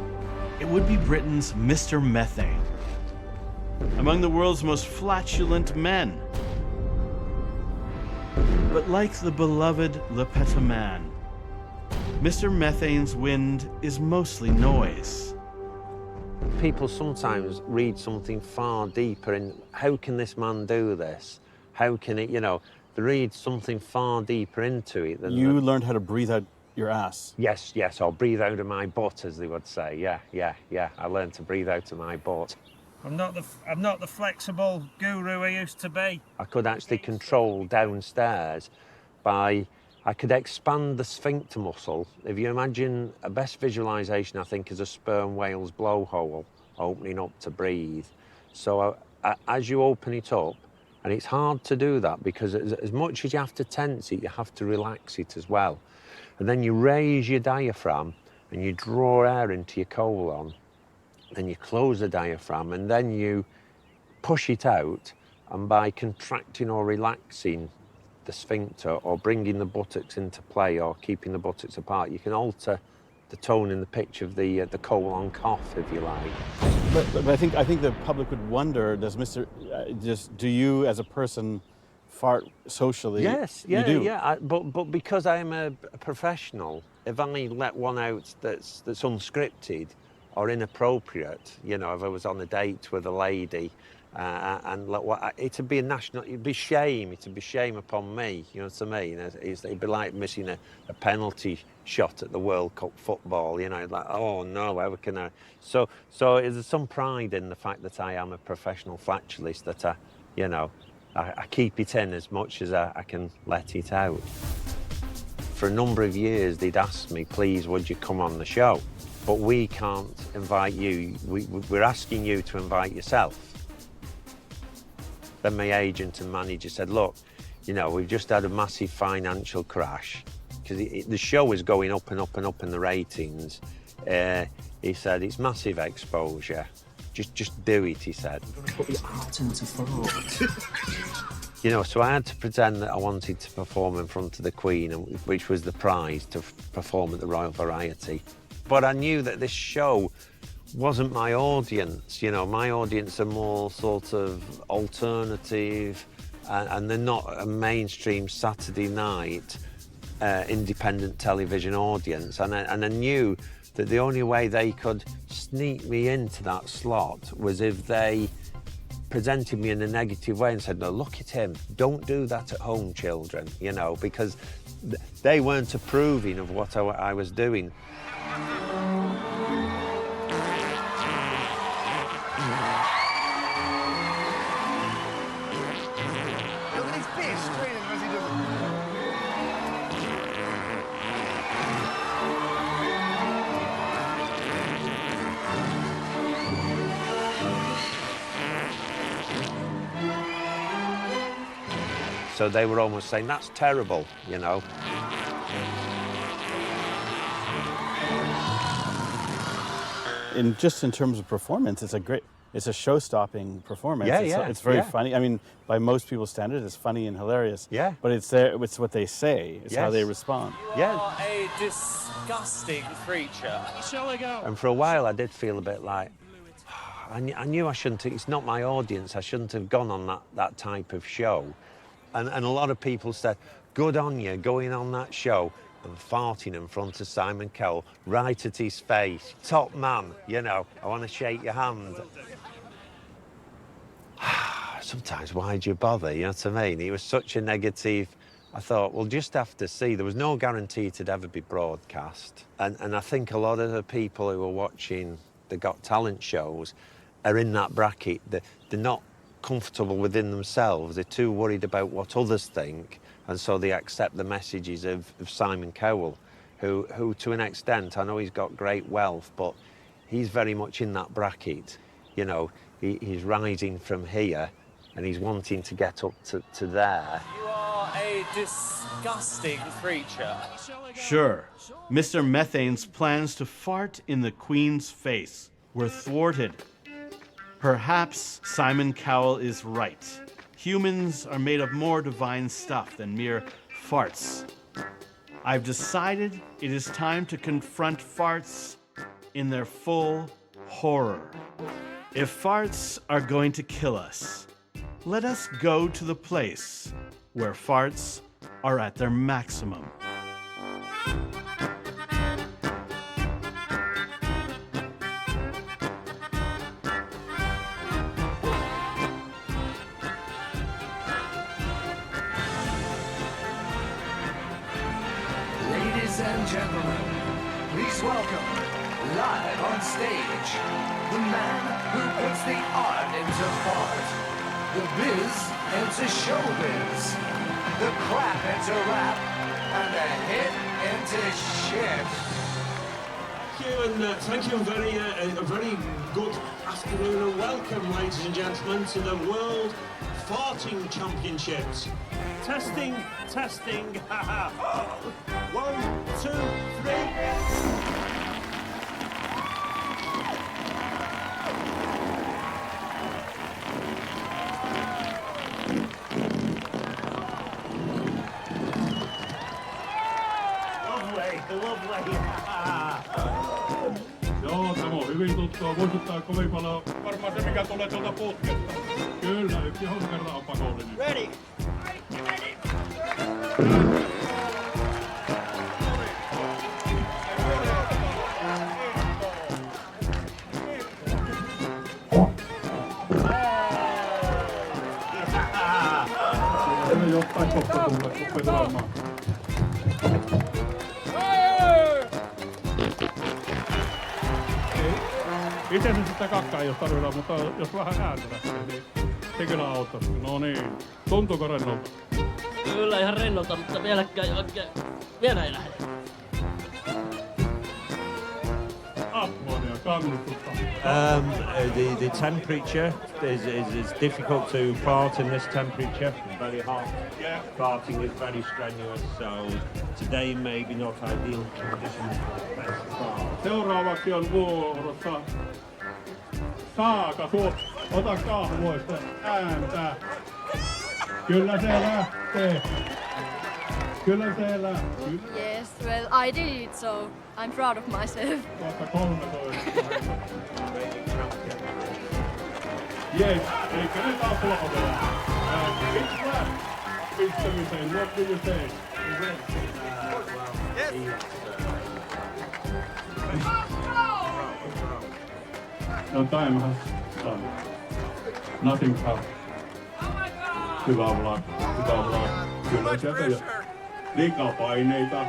it would be Britain's Mr. Methane. Among the world's most flatulent men. But like the beloved Le Petit Man, Mr. Methane's wind is mostly noise.
People sometimes read something far deeper in how can this man do this? How can it, they read something far deeper into it than...
You learned how to breathe out your ass.
Yes, or breathe out of my butt, as they would say. Yeah. I learned to breathe out of my butt.
I'm not the flexible guru I used to be.
I could actually control downstairs I could expand the sphincter muscle. If you imagine, a best visualization, I think, is a sperm whale's blowhole opening up to breathe. So as you open it up, and it's hard to do that because as much as you have to tense it, you have to relax it as well. And then you raise your diaphragm and you draw air into your colon, then you close the diaphragm and then you push it out, and by contracting or relaxing the sphincter or bringing the buttocks into play or keeping the buttocks apart, you can alter the tone and the pitch of the colon cough, if you like.
But I think the public would wonder: does do you as a person fart socially?
Yes,
you do.
yeah. But because I am a professional, if I let one out that's unscripted or inappropriate, you know, if I was on a date with a lady, and it'd be it'd be shame upon me. You know what I mean? It'd be like missing a penalty shot at the World Cup football. You know, like, oh no, how can I? So there's some pride in the fact that I am a professional flatulist. That I keep it in as much as I can let it out. For a number of years, they'd asked me, please, would you come on the show? But we can't invite you. We're asking you to invite yourself. Then my agent and manager said, look, you know, we've just had a massive financial crash because the show is going up and up and up in the ratings. He said, it's massive exposure. Just do it, he said.
Put your heart into fart.
You know, so I had to pretend that I wanted to perform in front of the Queen, which was the prize, to perform at the Royal Variety. But I knew that this show wasn't my audience. You know, my audience are more sort of alternative, and they're not a mainstream Saturday night independent television audience. And I knew that the only way they could sneak me into that slot was if they presented me in a negative way and said, no, look at him, don't do that at home, children, you know, because they weren't approving of what I was doing. So they were almost saying, that's terrible, you know.
In terms of performance, it's a show-stopping performance.
Yeah,
it's very funny. I mean, by most people's standards, it's funny and hilarious.
Yeah.
But it's what they say. It's how they respond.
Yeah.
You are a disgusting creature. Shall I go?
And for a while, I did feel a bit like, I knew I shouldn't. It's not my audience. I shouldn't have gone on that type of show. And a lot of people said, good on you, going on that show and farting in front of Simon Cowell, right at his face. Top man, you know, I want to shake your hand. Sometimes, why'd you bother, you know what I mean? He was such a negative. I thought, we'll just have to see. There was no guarantee it'd ever be broadcast. And I think a lot of the people who are watching the Got Talent shows are in that bracket. They're not comfortable within themselves. They're too worried about what others think, and so they accept the messages of Simon Cowell, who to an extent, I know he's got great wealth, but he's very much in that bracket. You know, he's rising from here and he's wanting to get up to there.
You are a disgusting creature.
Sure, Mr. Methane's plans to fart in the Queen's face were thwarted. Perhaps Simon Cowell is right. Humans are made of more divine stuff than mere farts. I've decided it is time to confront farts in their full horror. If farts are going to kill us, let us go to the place where farts are at their maximum.
Ladies and gentlemen, please welcome, live on stage, the man who puts the art into fart, the biz into showbiz, the crap into rap, and the hit into shit.
Thank you, and thank you very Good afternoon and welcome, ladies and gentlemen, to the World Farting Championships. Testing, testing, haha. 1, 2, 3.
Joo, tämä on hyvin tuttua. Muistuttaa kovin paljon varmaan se, mikä tulee tuolta putkesta. Kyllä, yksi johon kerran on pakollinen. Ready! Emme jostain kohta tulla, kun pelaamaan. Itse asiassa sitä kakkaa ei ole tarvilla, mutta jos vähän ääntä lähtee, niin se kyllä auttaisi. No niin. Tuntuuko rennolta?
Kyllä ihan rennolta, mutta vieläkään oikein. Vielä ei lähde.
Apmonia, kannustusta.
The temperature is difficult to fart in this temperature. Very hot.
Yeah.
Farting is very strenuous, so today maybe not ideal conditions for the best fart.
Seuraavaksi on vuorossa Saaka, ota kahvoista ääntä. Kyllä se lähtee. Kyllä se lähtee.
Yes, well I did it, so I'm proud of myself.
Kohta 13. Yes, eikä nyt aplaudeja. It's left. Pistämiseen, what do you say? Yes. No time has done. Nothing has. Hyvä vlog, hyvä vlog. Kyllä sieltä jo. Liikaa paineita.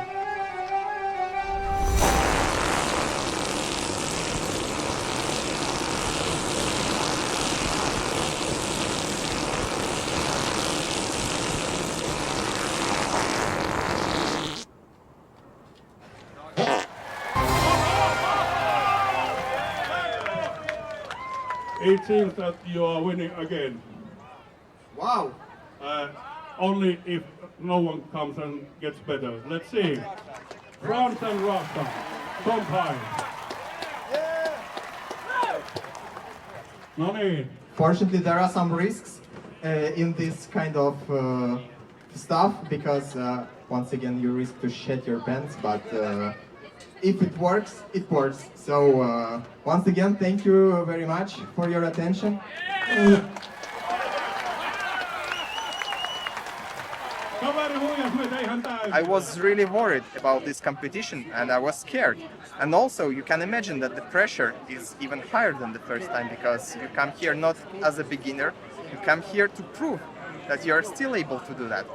It seems that you are winning again.
Wow.
Only if no one comes and gets better. Let's see. France and Russia. Combine. No niin.
Fortunately, there are some risks in this kind of stuff because once again you risk to shed your pants, but if it works, it works. So once again, thank you very much for your attention.
I was really worried about this competition and I was scared. And also you can imagine that the pressure is even higher than the first time because you come here not as a beginner, you come here to prove that you are still able to do that.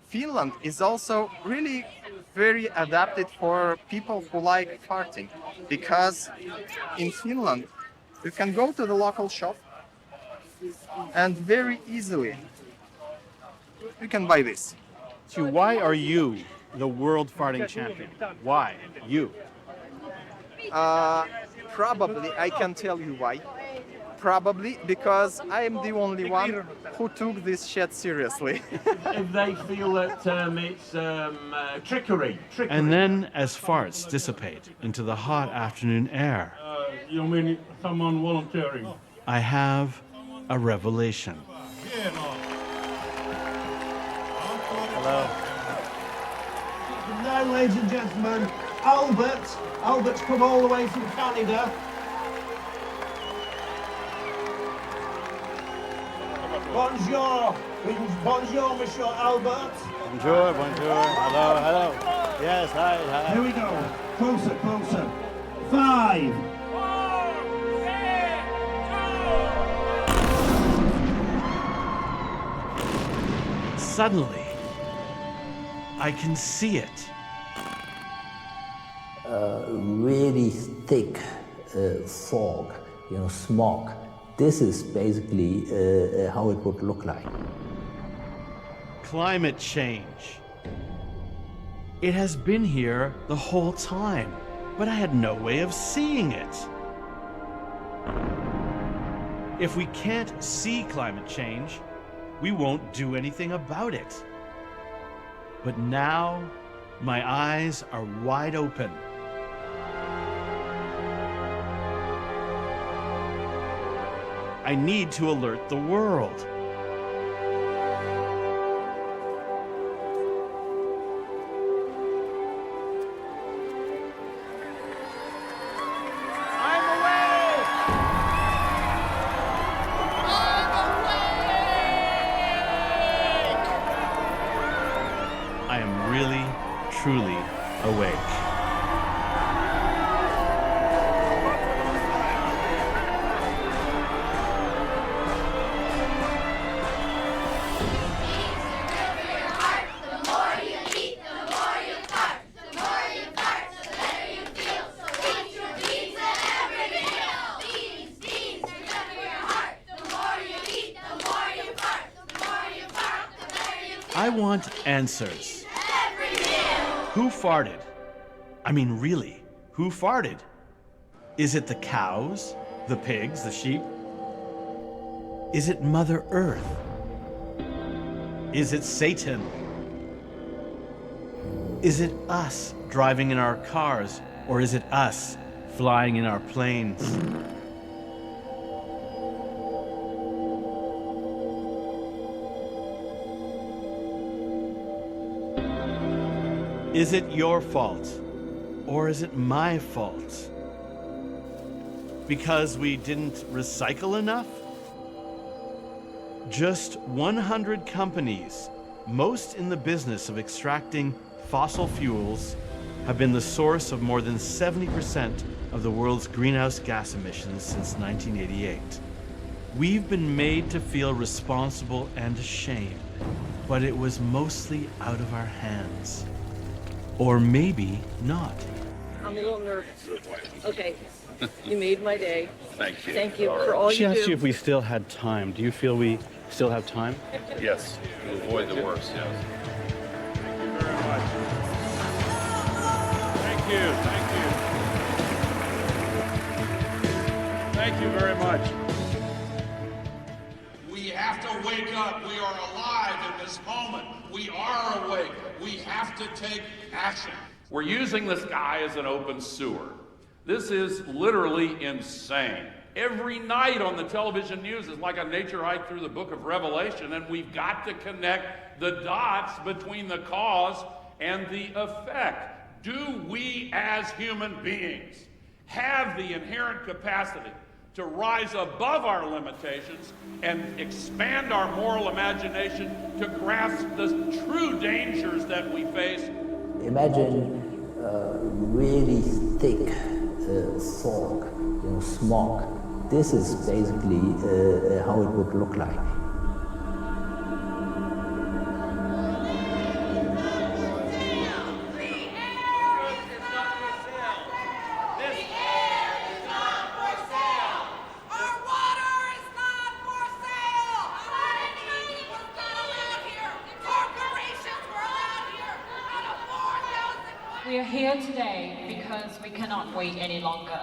Finland is also really very adapted for people who like farting because in Finland you can go to the local shop and very easily you can buy this.
So why are you the world farting champion? Why? You?
Probably I can tell you why. Probably because I am the only one who took this shit seriously.
If they feel that it's trickery.
And then, as farts dissipate into the hot afternoon air,
You mean someone volunteering?
I have a revelation.
Hello.
Now, ladies and gentlemen, Albert's come all the way from Canada. Bonjour. Bonjour, Monsieur Albert.
Bonjour, bonjour. Hello, hello. Yes, hi, hi.
Here we go. Closer, closer. 5.
Suddenly, I can see it.
Really thick fog, smog. This is basically how it would look like.
Climate change. It has been here the whole time, but I had no way of seeing it. If we can't see climate change, we won't do anything about it. But now, my eyes are wide open. I need to alert the world. I am really, truly awake. I want answers. Who farted? I mean, really, who farted? Is it the cows, the pigs, the sheep? Is it Mother Earth? Is it Satan? Is it us driving in our cars, or is it us flying in our planes? Is it your fault, or is it my fault? Because we didn't recycle enough? Just 100 companies, most in the business of extracting fossil fuels, have been the source of more than 70% of the world's greenhouse gas emissions since 1988. We've been made to feel responsible and ashamed, but it was mostly out of our hands. Or maybe not.
I'm a little nervous. Okay, you made my day.
Thank you.
Thank you for all
She
you
asked
do.
you if we still had time. Do you feel we still have time?
Yes, to avoid the worst, yes.
Thank you, thank you. Thank you very much.
We have to wake up. We are alive in this moment. We are awake. We have to take action. We're using this guy as an open sewer. This is literally insane. Every night on the television news is like a nature hike through the book of Revelation, and we've got to connect the dots between the cause and the effect. Do we as human beings have the inherent capacity to rise above our limitations and expand our moral imagination to grasp the true dangers that we face?
Imagine really thick fog, smog. This is basically how it would look like.
We are here today because we cannot wait any longer.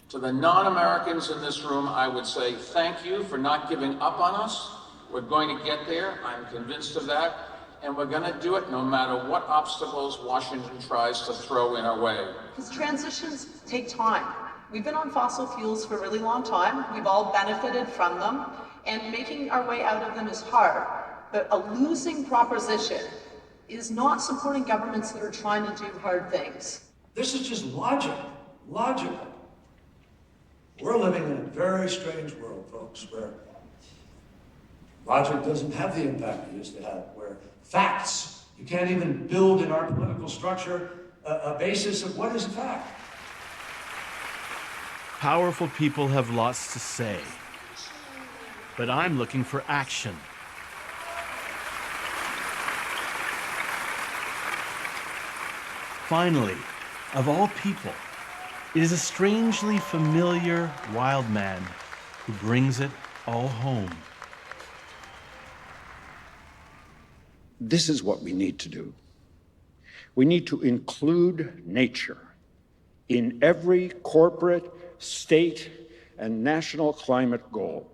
To the non-Americans in this room, I would say thank you for not giving up on us. We're going to get there. I'm convinced of that. And we're going to do it no matter what obstacles Washington tries to throw in our way.
Because transitions take time. We've been on fossil fuels for a really long time. We've all benefited from them. And making our way out of them is hard. But a losing proposition is not supporting governments that are trying to do hard things.
This is just logic. Logic. We're living in a very strange world, folks, where logic doesn't have the impact it used to have, where facts, you can't even build in our political structure a basis of what is a fact.
Powerful people have lots to say, but I'm looking for action. Finally, of all people, it is a strangely familiar wild man who brings it all home.
This is what we need to do. We need to include nature in every corporate, state, and national climate goal.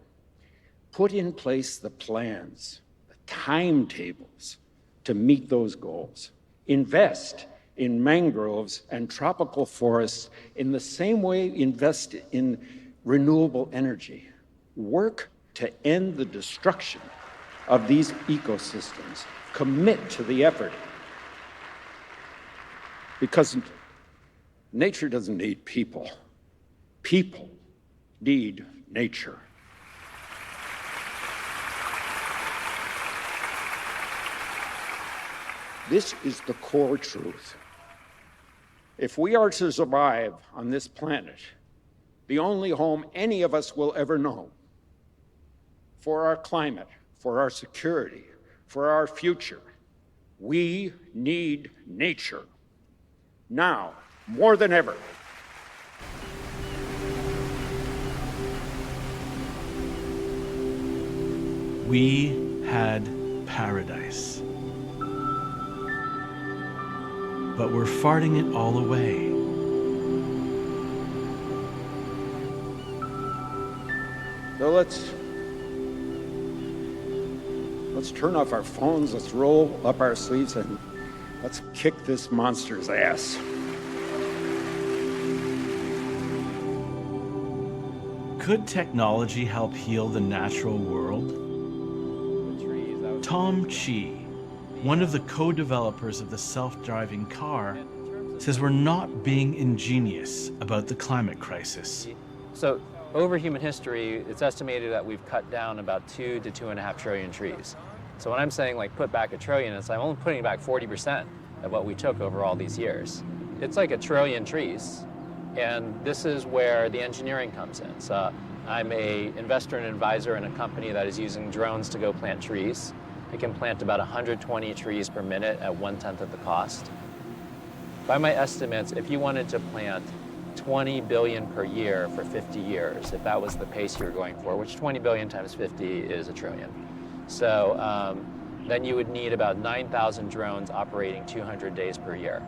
put in place the plans, the timetables to meet those goals. Invest in mangroves and tropical forests in the same way invest in renewable energy. Work to end the destruction of these ecosystems. Commit to the effort. Because nature doesn't need people. People need nature. This is the core truth. If we are to survive on this planet, the only home any of us will ever know, for our climate, for our security, for our future, we need nature. Now, more than ever.
We had paradise. But we're farting it all away.
So let's turn off our phones, let's roll up our sleeves, and let's kick this monster's ass.
Could technology help heal the natural world? Tom Chi, one of the co-developers of the self-driving car, says we're not being ingenious about the climate crisis.
So over human history, it's estimated that we've cut down about 2 to 2.5 trillion trees. So when I'm saying like put back 1 trillion, it's I'm only putting back 40% of what we took over all these years. It's like 1 trillion trees. And this is where the engineering comes in. So I'm an investor and advisor in a company that is using drones to go plant trees. It can plant about 120 trees per minute at 1/10 of the cost. By my estimates, if you wanted to plant 20 billion per year for 50 years, if that was the pace you were going for, which 20 billion times 50 is 1 trillion. So then you would need about 9,000 drones operating 200 days per year.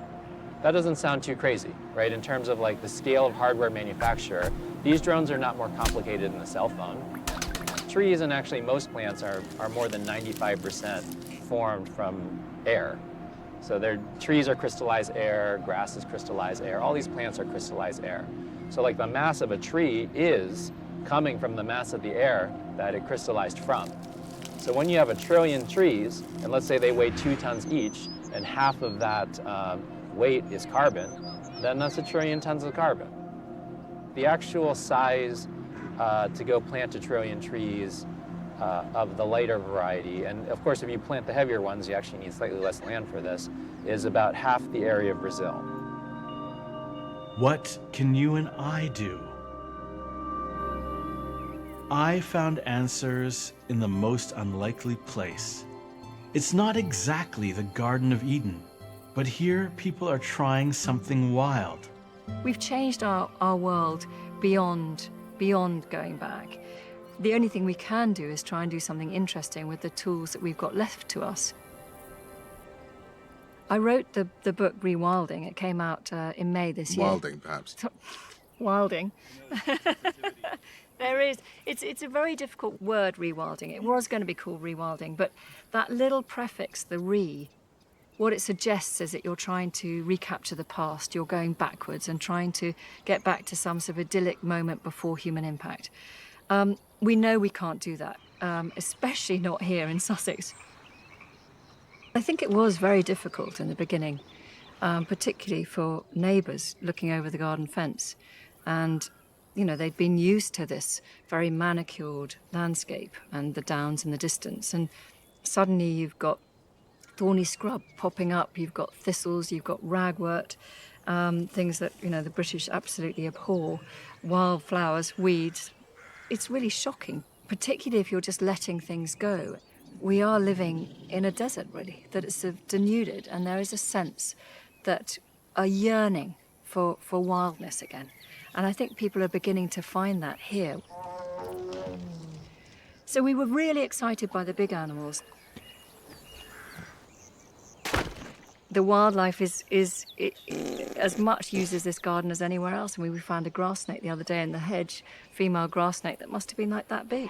That doesn't sound too crazy, right? In terms of like the scale of hardware manufacture, these drones are not more complicated than a cell phone. Trees and actually most plants are more than 95% formed from air. So trees are crystallized air, grass is crystallized air, all these plants are crystallized air. So like the mass of a tree is coming from the mass of the air that it crystallized from. So when you have 1 trillion trees, and let's say they weigh 2 tons each, and half of that weight is carbon, then that's 1 trillion tons of carbon. The actual size to go plant 1 trillion trees of the lighter variety, and of course if you plant the heavier ones, you actually need slightly less land for this, is about half the area of Brazil.
What can you and I do? I found answers in the most unlikely place. It's not exactly the Garden of Eden, but here people are trying something wild.
We've changed our world beyond going back. The only thing we can do is try and do something interesting with the tools that we've got left to us. I wrote the book Rewilding. It came out in May this year.
Wilding, perhaps.
Wilding. It's a very difficult word, rewilding. It was going to be called rewilding, but that little prefix, the re, what it suggests is that you're trying to recapture the past, you're going backwards and trying to get back to some sort of idyllic moment before human impact. We know we can't do that, especially not here in Sussex. I think it was very difficult in the beginning, particularly for neighbours looking over the garden fence. And, you know, they'd been used to this very manicured landscape and the downs in the distance. And suddenly you've got thorny scrub popping up, you've got thistles, you've got ragwort, things that, you know, the British absolutely abhor, wildflowers, weeds. It's really shocking, particularly if you're just letting things go. We are living in a desert, really, that is denuded, and there is a sense that a yearning for wildness again. And I think people are beginning to find that here. So we were really excited by the big animals. The wildlife is as much uses this garden as anywhere else. I mean, we found a grass snake the other day in the hedge, female grass snake that must have been like that big.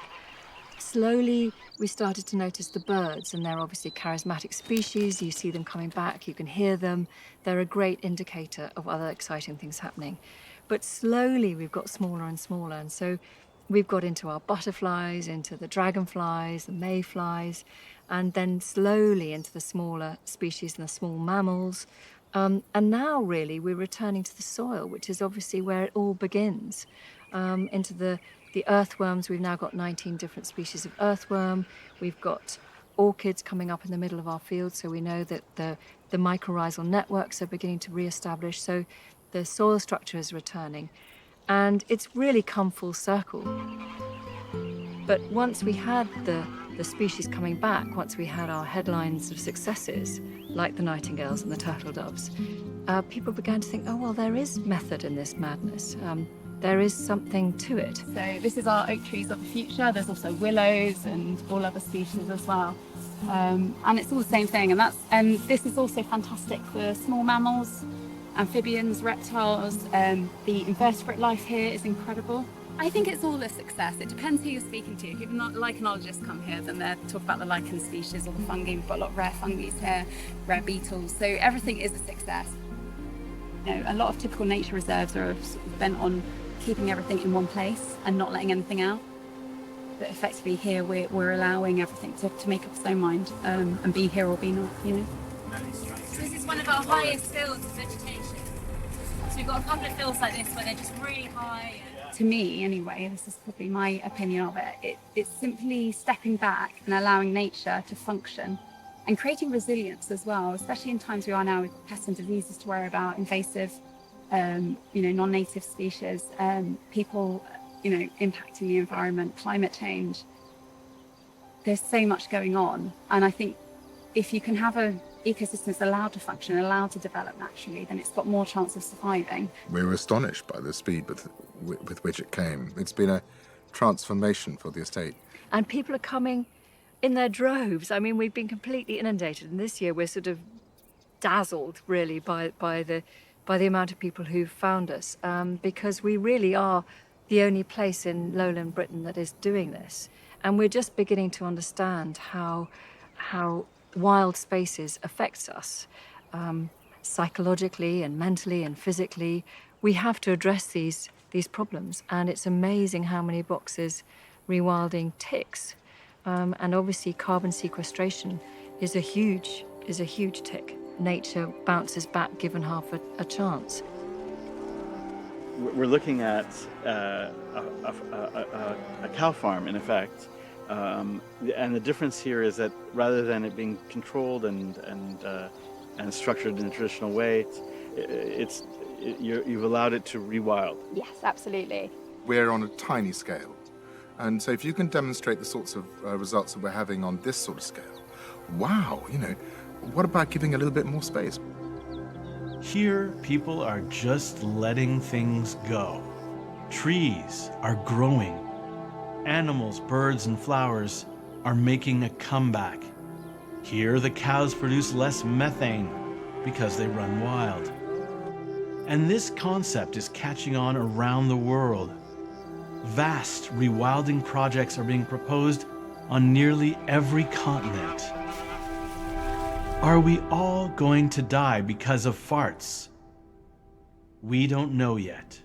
Slowly, we started to notice the birds, and they're obviously charismatic species. You see them coming back, you can hear them. They're a great indicator of other exciting things happening. But slowly, we've got smaller and smaller, and so we've got into our butterflies, into the dragonflies, the mayflies, and then slowly into the smaller species and the small mammals. And now, really, we're returning to the soil, which is obviously where it all begins. Into the earthworms. We've now got 19 different species of earthworm. We've got orchids coming up in the middle of our field, so we know that the mycorrhizal networks are beginning to re-establish, so the soil structure is returning. And it's really come full circle. But once we had the species coming back, once we had our headlines of successes, like the nightingales and the turtle doves, people began to think, oh, well, there is method in this madness. There is something to it.
So this is our oak trees of the future. There's also willows and all other species as well. And it's all the same thing. And this is also fantastic for small mammals, amphibians, reptiles. The invertebrate life here is incredible. I think it's all a success. It depends who you're speaking to. If lichenologists come here, then they talk about the lichen species or the fungi. We've got a lot of rare fungi here, rare beetles. So everything is a success. You know, a lot of typical nature reserves are sort of bent on keeping everything in one place and not letting anything out. But effectively here, we're allowing everything to make up its own mind and be here or be not, you know.
This is one of our highest fields of vegetation. So we've got a couple of fields like this where they're just really high.
To me, anyway, this is probably my opinion of it, it's simply stepping back and allowing nature to function and creating resilience as well, especially in times we are now with pests and diseases to worry about, invasive, non-native species, people, impacting the environment, climate change. There's so much going on. And I think if you can have an ecosystem that's allowed to function, allowed to develop naturally, then it's got more chance of surviving.
We were astonished by the speed with which it came. It's been a transformation for the estate.
And people are coming in their droves. I mean, we've been completely inundated, and this year we're sort of dazzled, really, by the amount of people who've found us, because we really are the only place in lowland Britain that is doing this. And we're just beginning to understand how wild spaces affects us, psychologically and mentally and physically. We have to address these problems, and it's amazing how many boxes rewilding ticks. And obviously carbon sequestration is a huge tick. Nature bounces back given half a chance.
We're looking at a cow farm, in effect, and the difference here is that rather than it being controlled and structured in a traditional way, you've allowed it to rewild.
Yes, absolutely.
We're on a tiny scale, and so if you can demonstrate the sorts of results that we're having on this sort of scale, wow, what about giving a little bit more space?
Here, people are just letting things go. Trees are growing. Animals, birds, and flowers are making a comeback. Here, the cows produce less methane because they run wild. And this concept is catching on around the world. Vast rewilding projects are being proposed on nearly every continent. Are we all going to die because of farts? We don't know yet.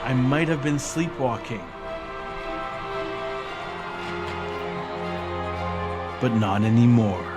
I might have been sleepwalking, but not anymore.